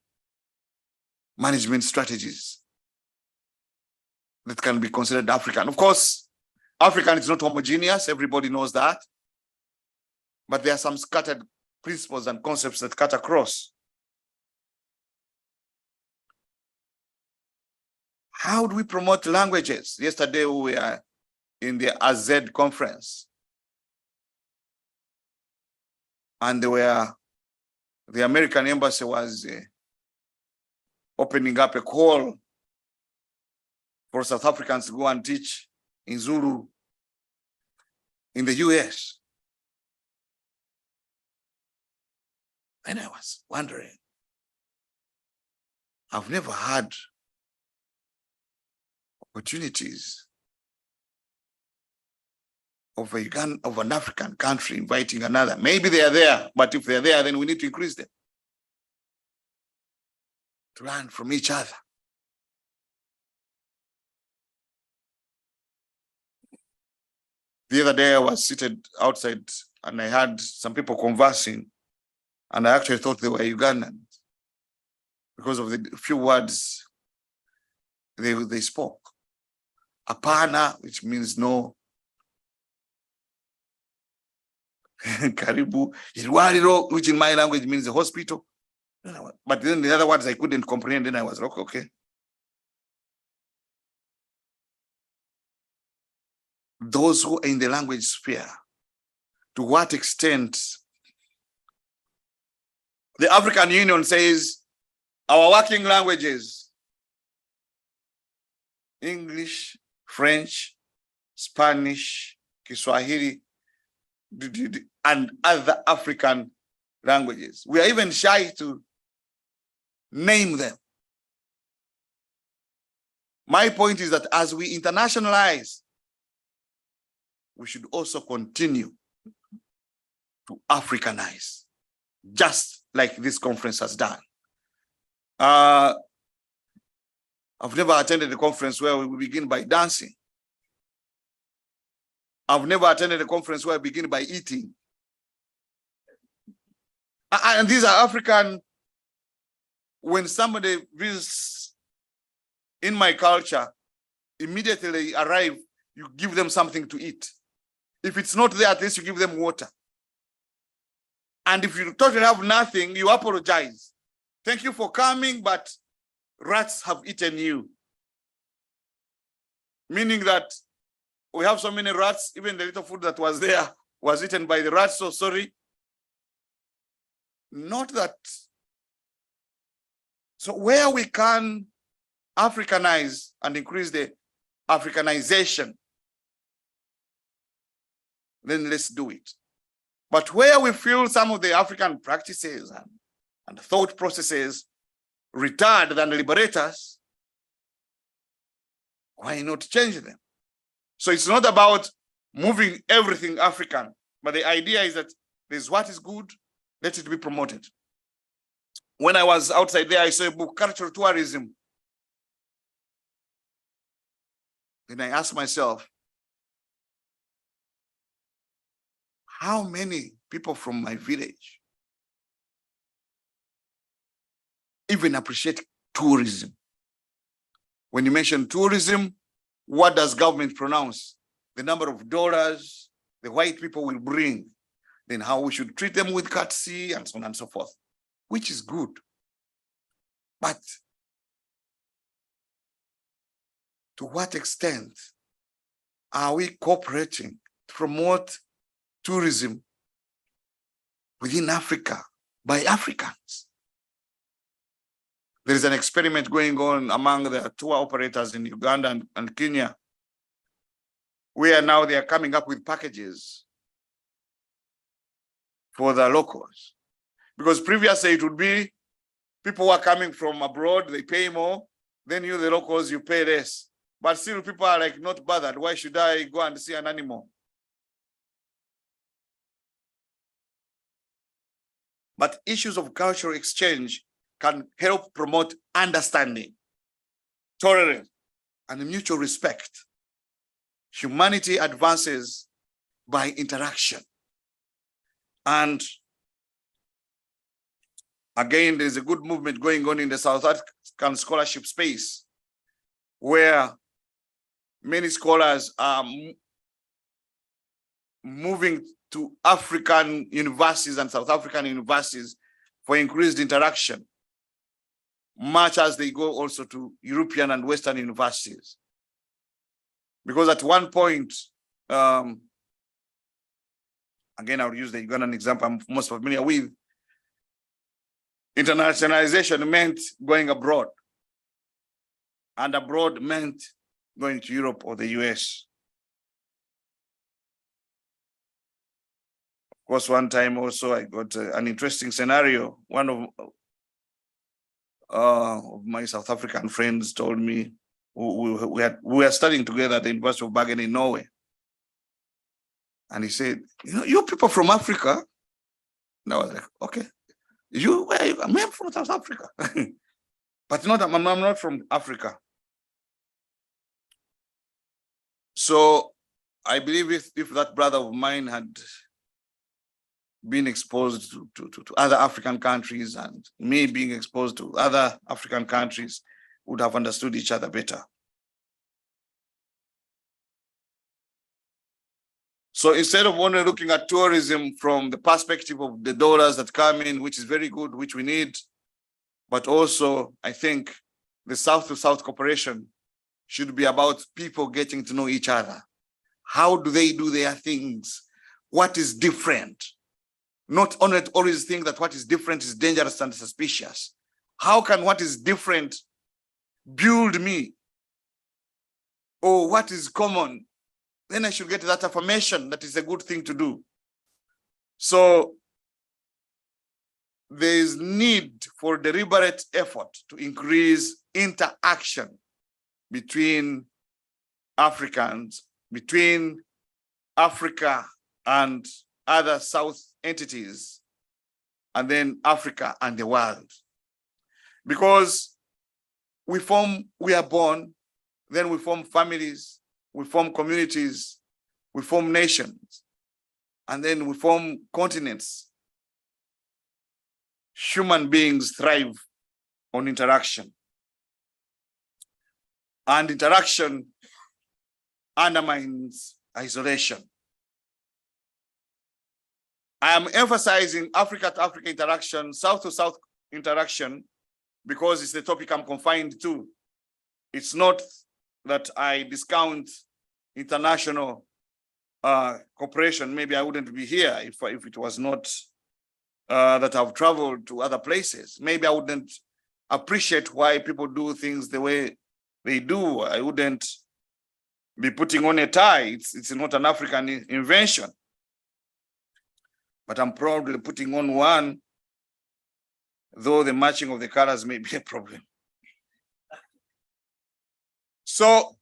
management strategies that can be considered African? Of course, African is not homogeneous, everybody knows that, but there are some scattered principles and concepts that cut across. How do we promote languages? Yesterday we were in the AZ conference, and the American embassy was opening up a call for South Africans to go and teach in Zulu in the US. And I was wondering, I've never had opportunities of an African country inviting another. Maybe they are there, but if they're there, then we need to increase them to learn from each other. The other day I was seated outside and I heard some people conversing, and I actually thought they were Ugandans because of the few words they spoke. Apana, which means no. Karibu, Irwariro, which in my language means the hospital. But then the other words I couldn't comprehend, then I was like, okay. Those who are in the language sphere, to what extent the African Union says our working languages, English, French, Spanish, Kiswahili, and other African languages. We are even shy to name them. My point is that as we internationalize, we should also continue to Africanize, just like this conference has done. I've never attended a conference where we begin by dancing. I've never attended a conference where we begin by eating. And these are African. When somebody visits in my culture, immediately they arrive, you give them something to eat. If it's not there, at least you give them water. And if you totally have nothing, you apologize. Thank you for coming, but rats have eaten you. Meaning that we have so many rats, even the little food that was there was eaten by the rats, so sorry. Not that. So where we can Africanize and increase the Africanization, then let's do it. But where we feel some of the African practices and thought processes retard than liberate us, why not change them? So it's not about moving everything African, but the idea is that there's what is good, let it be promoted. When I was outside there, I saw a book, Cultural Tourism. Then I asked myself, how many people from my village even appreciate tourism? When you mention tourism, what does government pronounce? The number of dollars the white people will bring, then how we should treat them with courtesy, and so on and so forth, which is good. But to what extent are we cooperating to promote tourism within Africa by Africans? There is an experiment going on among the tour operators in Uganda and Kenya, where now they are coming up with packages for the locals. Because previously it would be people who are coming from abroad, they pay more, then you, the locals, you pay less. But still people are like, not bothered. Why should I go and see an animal? But issues of cultural exchange can help promote understanding, tolerance, and mutual respect. Humanity advances by interaction. And again, there's a good movement going on in the South African scholarship space, where many scholars are moving to African universities and South African universities for increased interaction, much as they go also to European and Western universities. Because at one point, again, I'll use the Ugandan example I'm most familiar with, internationalization meant going abroad, and abroad meant going to Europe or the US. Of course, one time also I got an interesting scenario. One of my South African friends told me, we were studying together at the University of Bergen in Norway. And he said, you people from Africa? And I was like, okay, where are you? I'm from South Africa. But I'm not from Africa. So I believe if that brother of mine had been exposed to other African countries, and me being exposed to other African countries, would have understood each other better. So instead of only looking at tourism from the perspective of the dollars that come in, which is very good, which we need, but also I think the South-to-South cooperation should be about people getting to know each other. How do they do their things? What is different? Not only always think that what is different is dangerous and suspicious. How can what is different build me? Or what is common? Then I should get that affirmation that is a good thing to do. So there is need for deliberate effort to increase interaction between Africans, between Africa and other South entities, and then Africa and the world. Because we are born, then we form families, we form communities, we form nations, and then we form continents. Human beings thrive on interaction. And interaction undermines isolation. I am emphasizing Africa to Africa interaction, South to South interaction, because it's the topic I'm confined to. It's not that I discount international cooperation. Maybe I wouldn't be here if it was not that I've traveled to other places. Maybe I wouldn't appreciate why people do things the way they do. I wouldn't be putting on a tie. It's not an African invention. But I'm proudly putting on one, though the matching of the colors may be a problem. So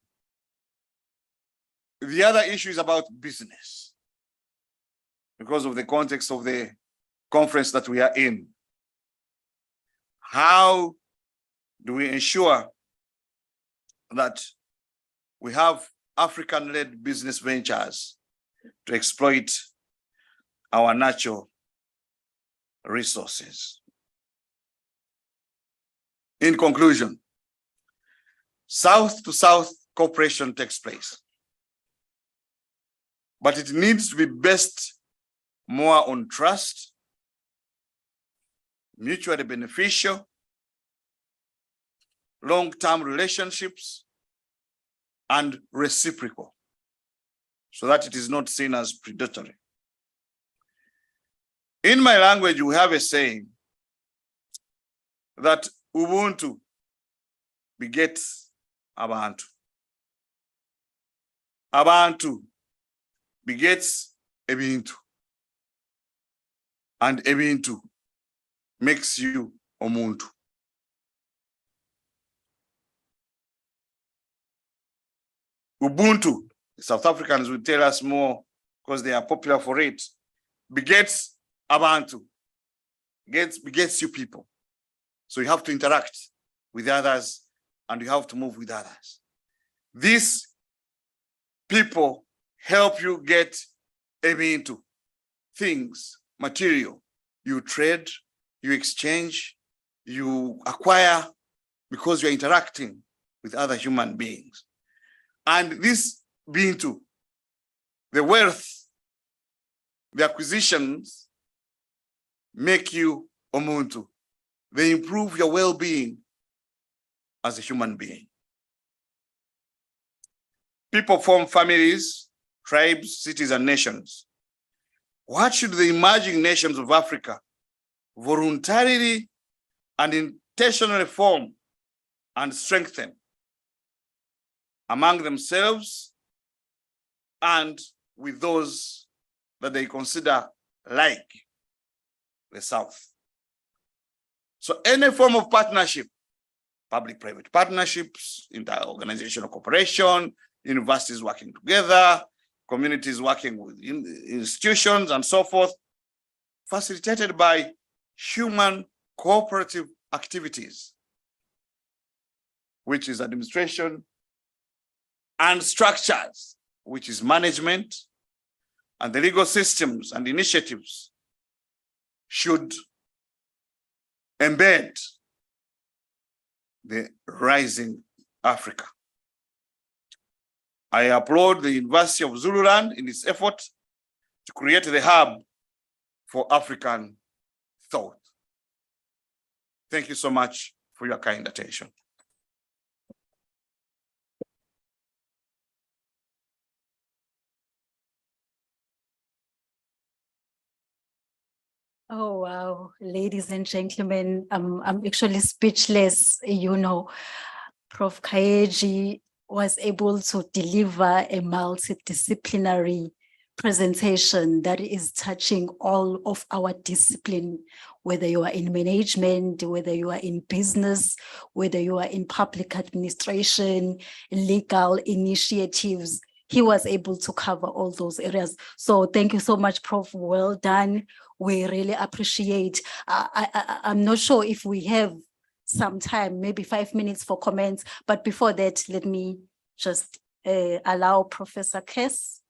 the other issue is about business, because of the context of the conference that we are in. How do we ensure that we have African-led business ventures to exploit our natural resources? In conclusion, South-to-South cooperation takes place, but it needs to be based more on trust, mutually beneficial, long-term relationships, and reciprocal, so that it is not seen as predatory. In my language, we have a saying that Ubuntu begets Abantu. Abantu begets Ebintu. And Ebintu makes you Omuntu. Ubuntu, South Africans will tell us more because they are popular for it, begets Abantu, begets you people. So you have to interact with others and you have to move with others. These people help you get into things, material. You trade, you exchange, you acquire because you're interacting with other human beings. And this Bintu, the wealth, the acquisitions make you Omuntu. They improve your well-being as a human being. People form families, tribes, cities, and nations. What should the emerging nations of Africa voluntarily and intentionally form and strengthen among themselves and with those that they consider like the South? So any form of partnership, public-private partnerships, inter-organizational cooperation, universities working together, communities working with institutions and so forth, facilitated by human cooperative activities, which is administration, and structures, which is management, and the legal systems and initiatives should embed the rising Africa. I applaud the University of Zululand in its effort to create the hub for African thought. Thank you so much for your kind attention. Oh, wow, ladies and gentlemen, I'm actually speechless, you know. Prof. Kaeji was able to deliver a multidisciplinary presentation that is touching all of our discipline, whether you are in management, whether you are in business, whether you are in public administration, legal initiatives. He was able to cover all those areas. So thank you so much, Prof. Well done. We really appreciate. I'm not sure if we have some time, maybe 5 minutes for comments, but before that, let me just allow Professor Kess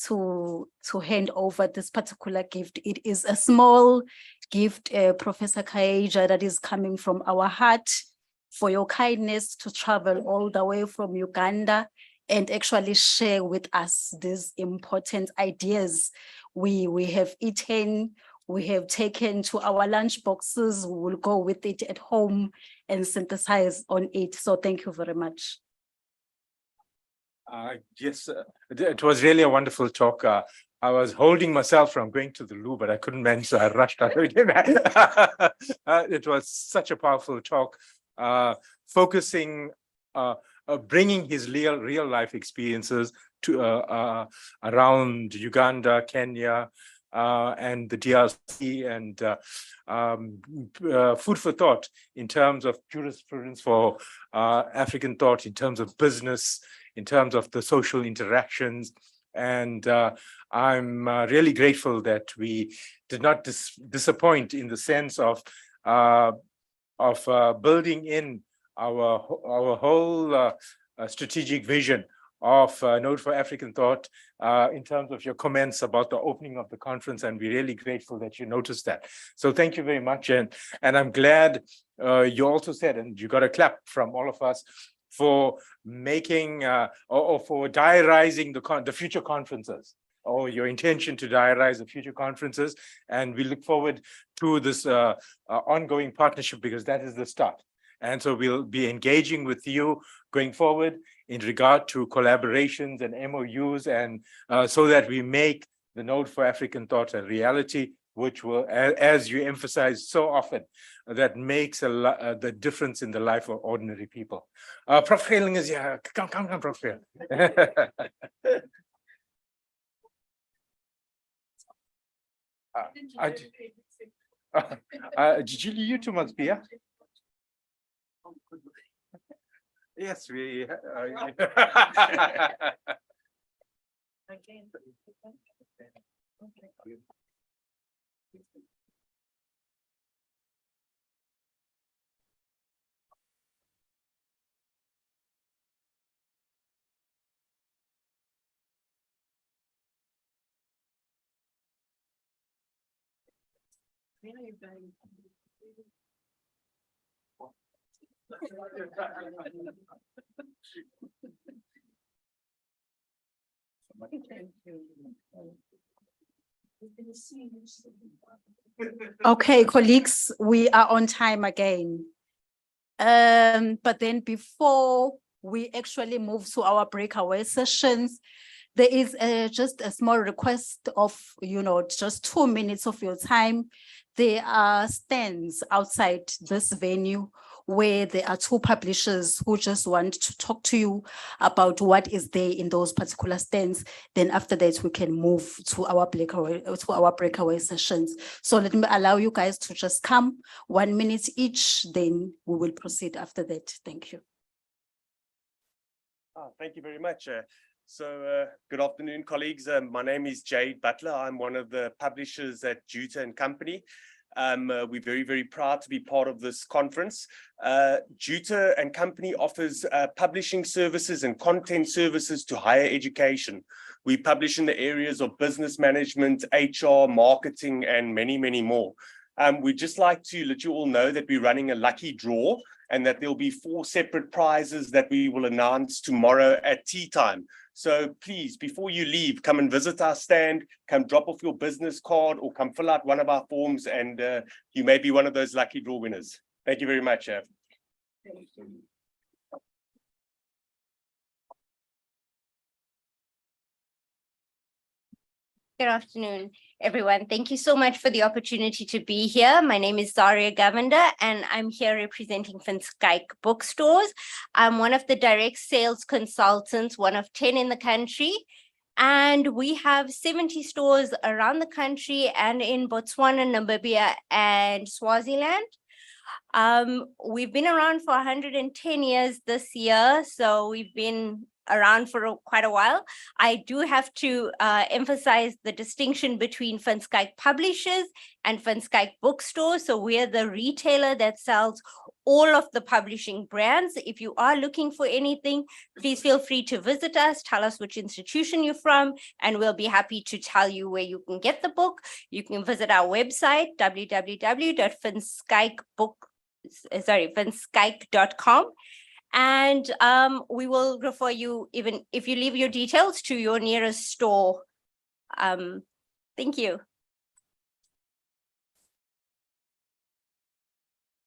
to hand over this particular gift. It is a small gift, Professor Kaeja, that is coming from our heart for your kindness to travel all the way from Uganda and actually share with us these important ideas. We have eaten, we have taken to our lunch boxes, we will go with it at home and synthesize on it. So thank you very much. Yes, it was really a wonderful talk. I was holding myself from going to the loo, but I couldn't manage, so I rushed out again. It was such a powerful talk, focusing, bringing his real life experiences to around Uganda, Kenya, and the DRC, and food for thought in terms of jurisprudence for African thought, in terms of business, in terms of the social interactions. And I'm really grateful that we did not disappoint in the sense of building in our whole strategic vision of Node for African Thought in terms of your comments about the opening of the conference, and we're really grateful that you noticed that. So thank you very much, and I'm glad you also said, and you got a clap from all of us for making or for diarizing the future conferences, or your intention to diarize the future conferences, and we look forward to this ongoing partnership, because that is the start. And so we'll be engaging with you going forward in regard to collaborations and MOUs, and so that we make the Node for African Thought a reality, which will, as you emphasize so often, that makes the difference in the life of ordinary people. Prof. Geling is here. Come, Prof. Julie, you two must be here. Yes, we. Okay, colleagues, we are on time again. But then before we actually move to our breakaway sessions, there is just a small request of, just 2 minutes of your time. There are stands outside this venue where there are 2 publishers who just want to talk to you about what is there in those particular stands. Then after that, we can move to our breakaway sessions. So let me allow you guys to just come 1 minute each, then we will proceed after that. Thank you. Thank you very much. Good afternoon, colleagues. My name is Jade Butler. I'm one of the publishers at Juta and Company. We're very, very proud to be part of this conference. Juta and Company offers publishing services and content services to higher education. We publish in the areas of business management, HR, marketing, and many, many more. We'd just like to let you all know that we're running a lucky draw, and that there'll be 4 separate prizes that we will announce tomorrow at tea time. So please, before you leave, come and visit our stand, come drop off your business card, or come fill out one of our forms, and you may be one of those lucky draw winners. Thank you very much. Good afternoon, everyone. Thank you so much for the opportunity to be here. My name is Zaria Govender, and I'm here representing Van Skyke Bookstores. I'm one of the direct sales consultants, one of 10 in the country. And we have 70 stores around the country and in Botswana, Namibia, and Swaziland. We've been around for 110 years this year, so we've been around for quite a while. I do have to emphasize the distinction between Van Skyke Publishers and Van Skyke Bookstores. So we're the retailer that sells all of the publishing brands. If you are looking for anything, please feel free to visit us, tell us which institution you're from, and we'll be happy to tell you where you can get the book. You can visit our website, vanskyke.com. And we will refer you, even if you leave your details, to your nearest store. Thank you.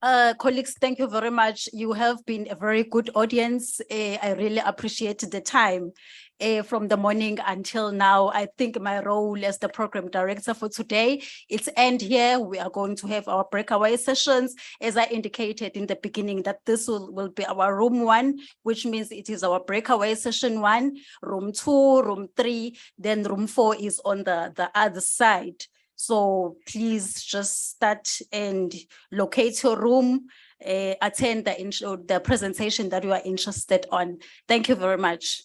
Colleagues, thank you very much. You have been a very good audience. I really appreciate the time from the morning until now. I think my role as the program director for today, it's end here. We are going to have our breakaway sessions. As I indicated in the beginning, that this will be our room 1, which means it is our breakaway session 1, room 2, room 3, then room 4 is on the other side. So please just start and locate your room, attend the presentation that you are interested on. Thank you very much.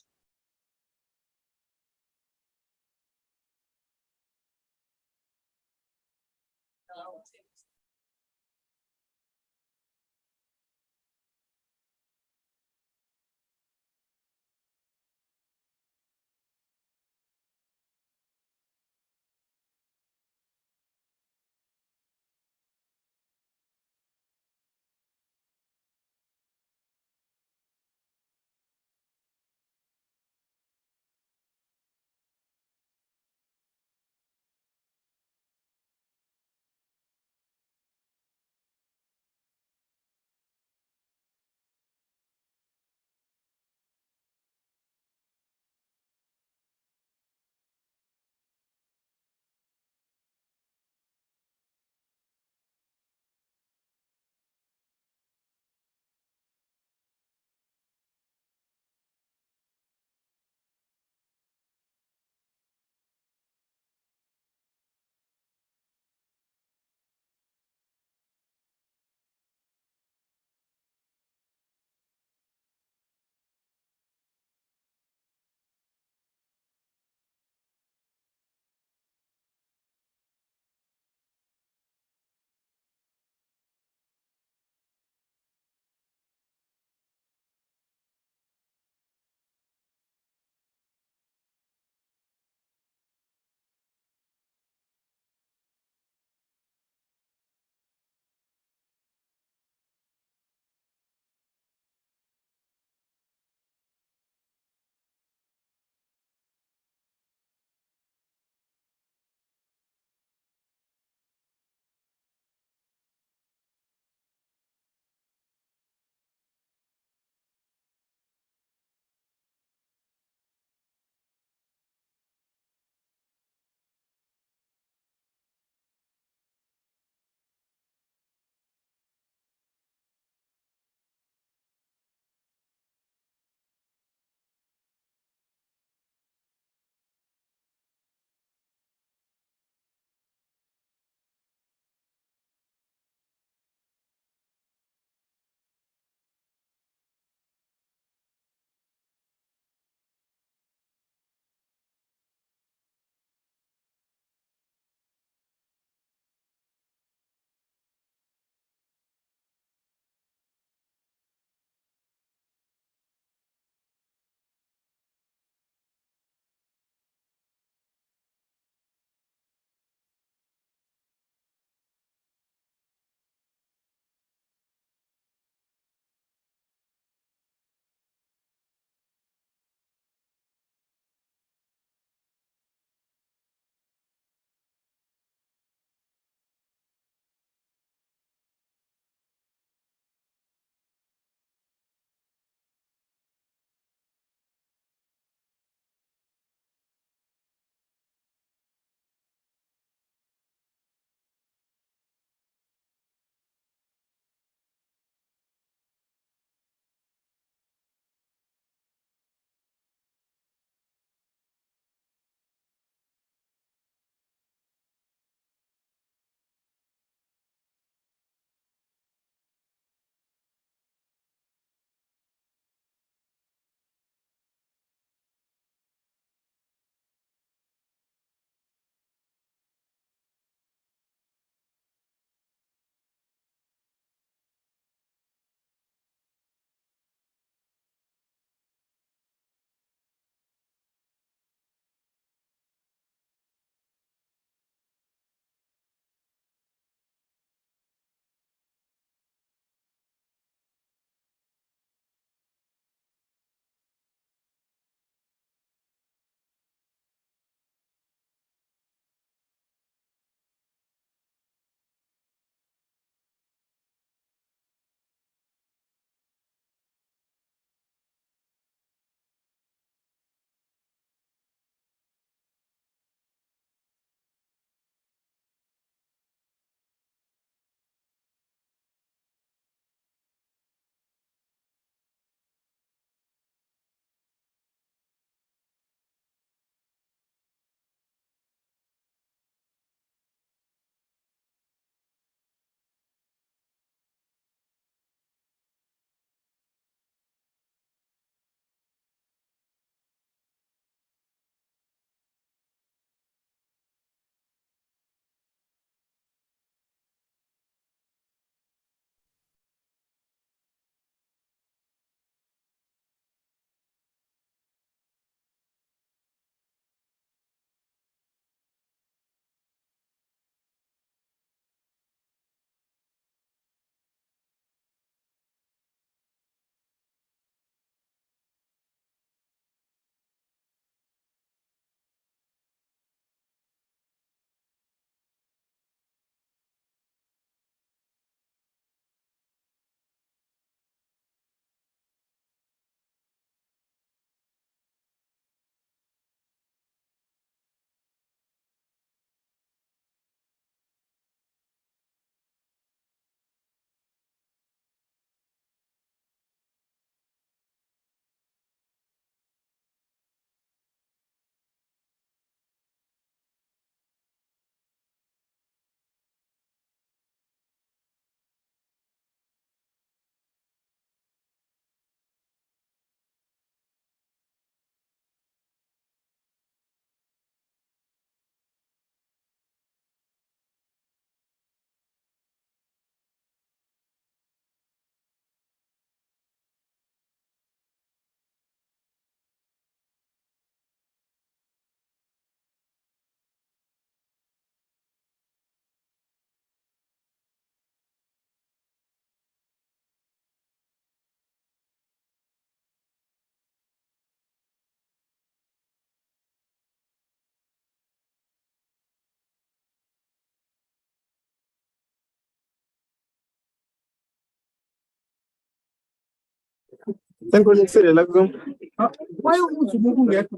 Why would you get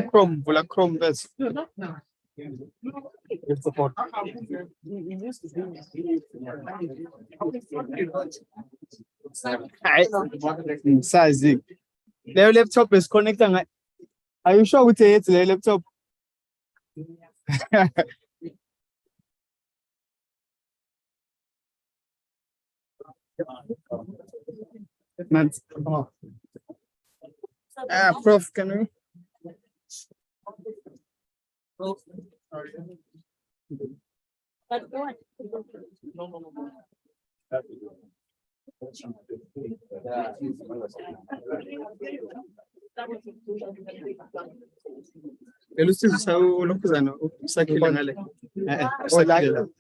Chrome, Chrome best. Size. Their laptop is connecting. Are you sure it's the laptop? Prof, can we? Elusizo sa ulo ko sa ano, sa kilangale. Sa kilangale.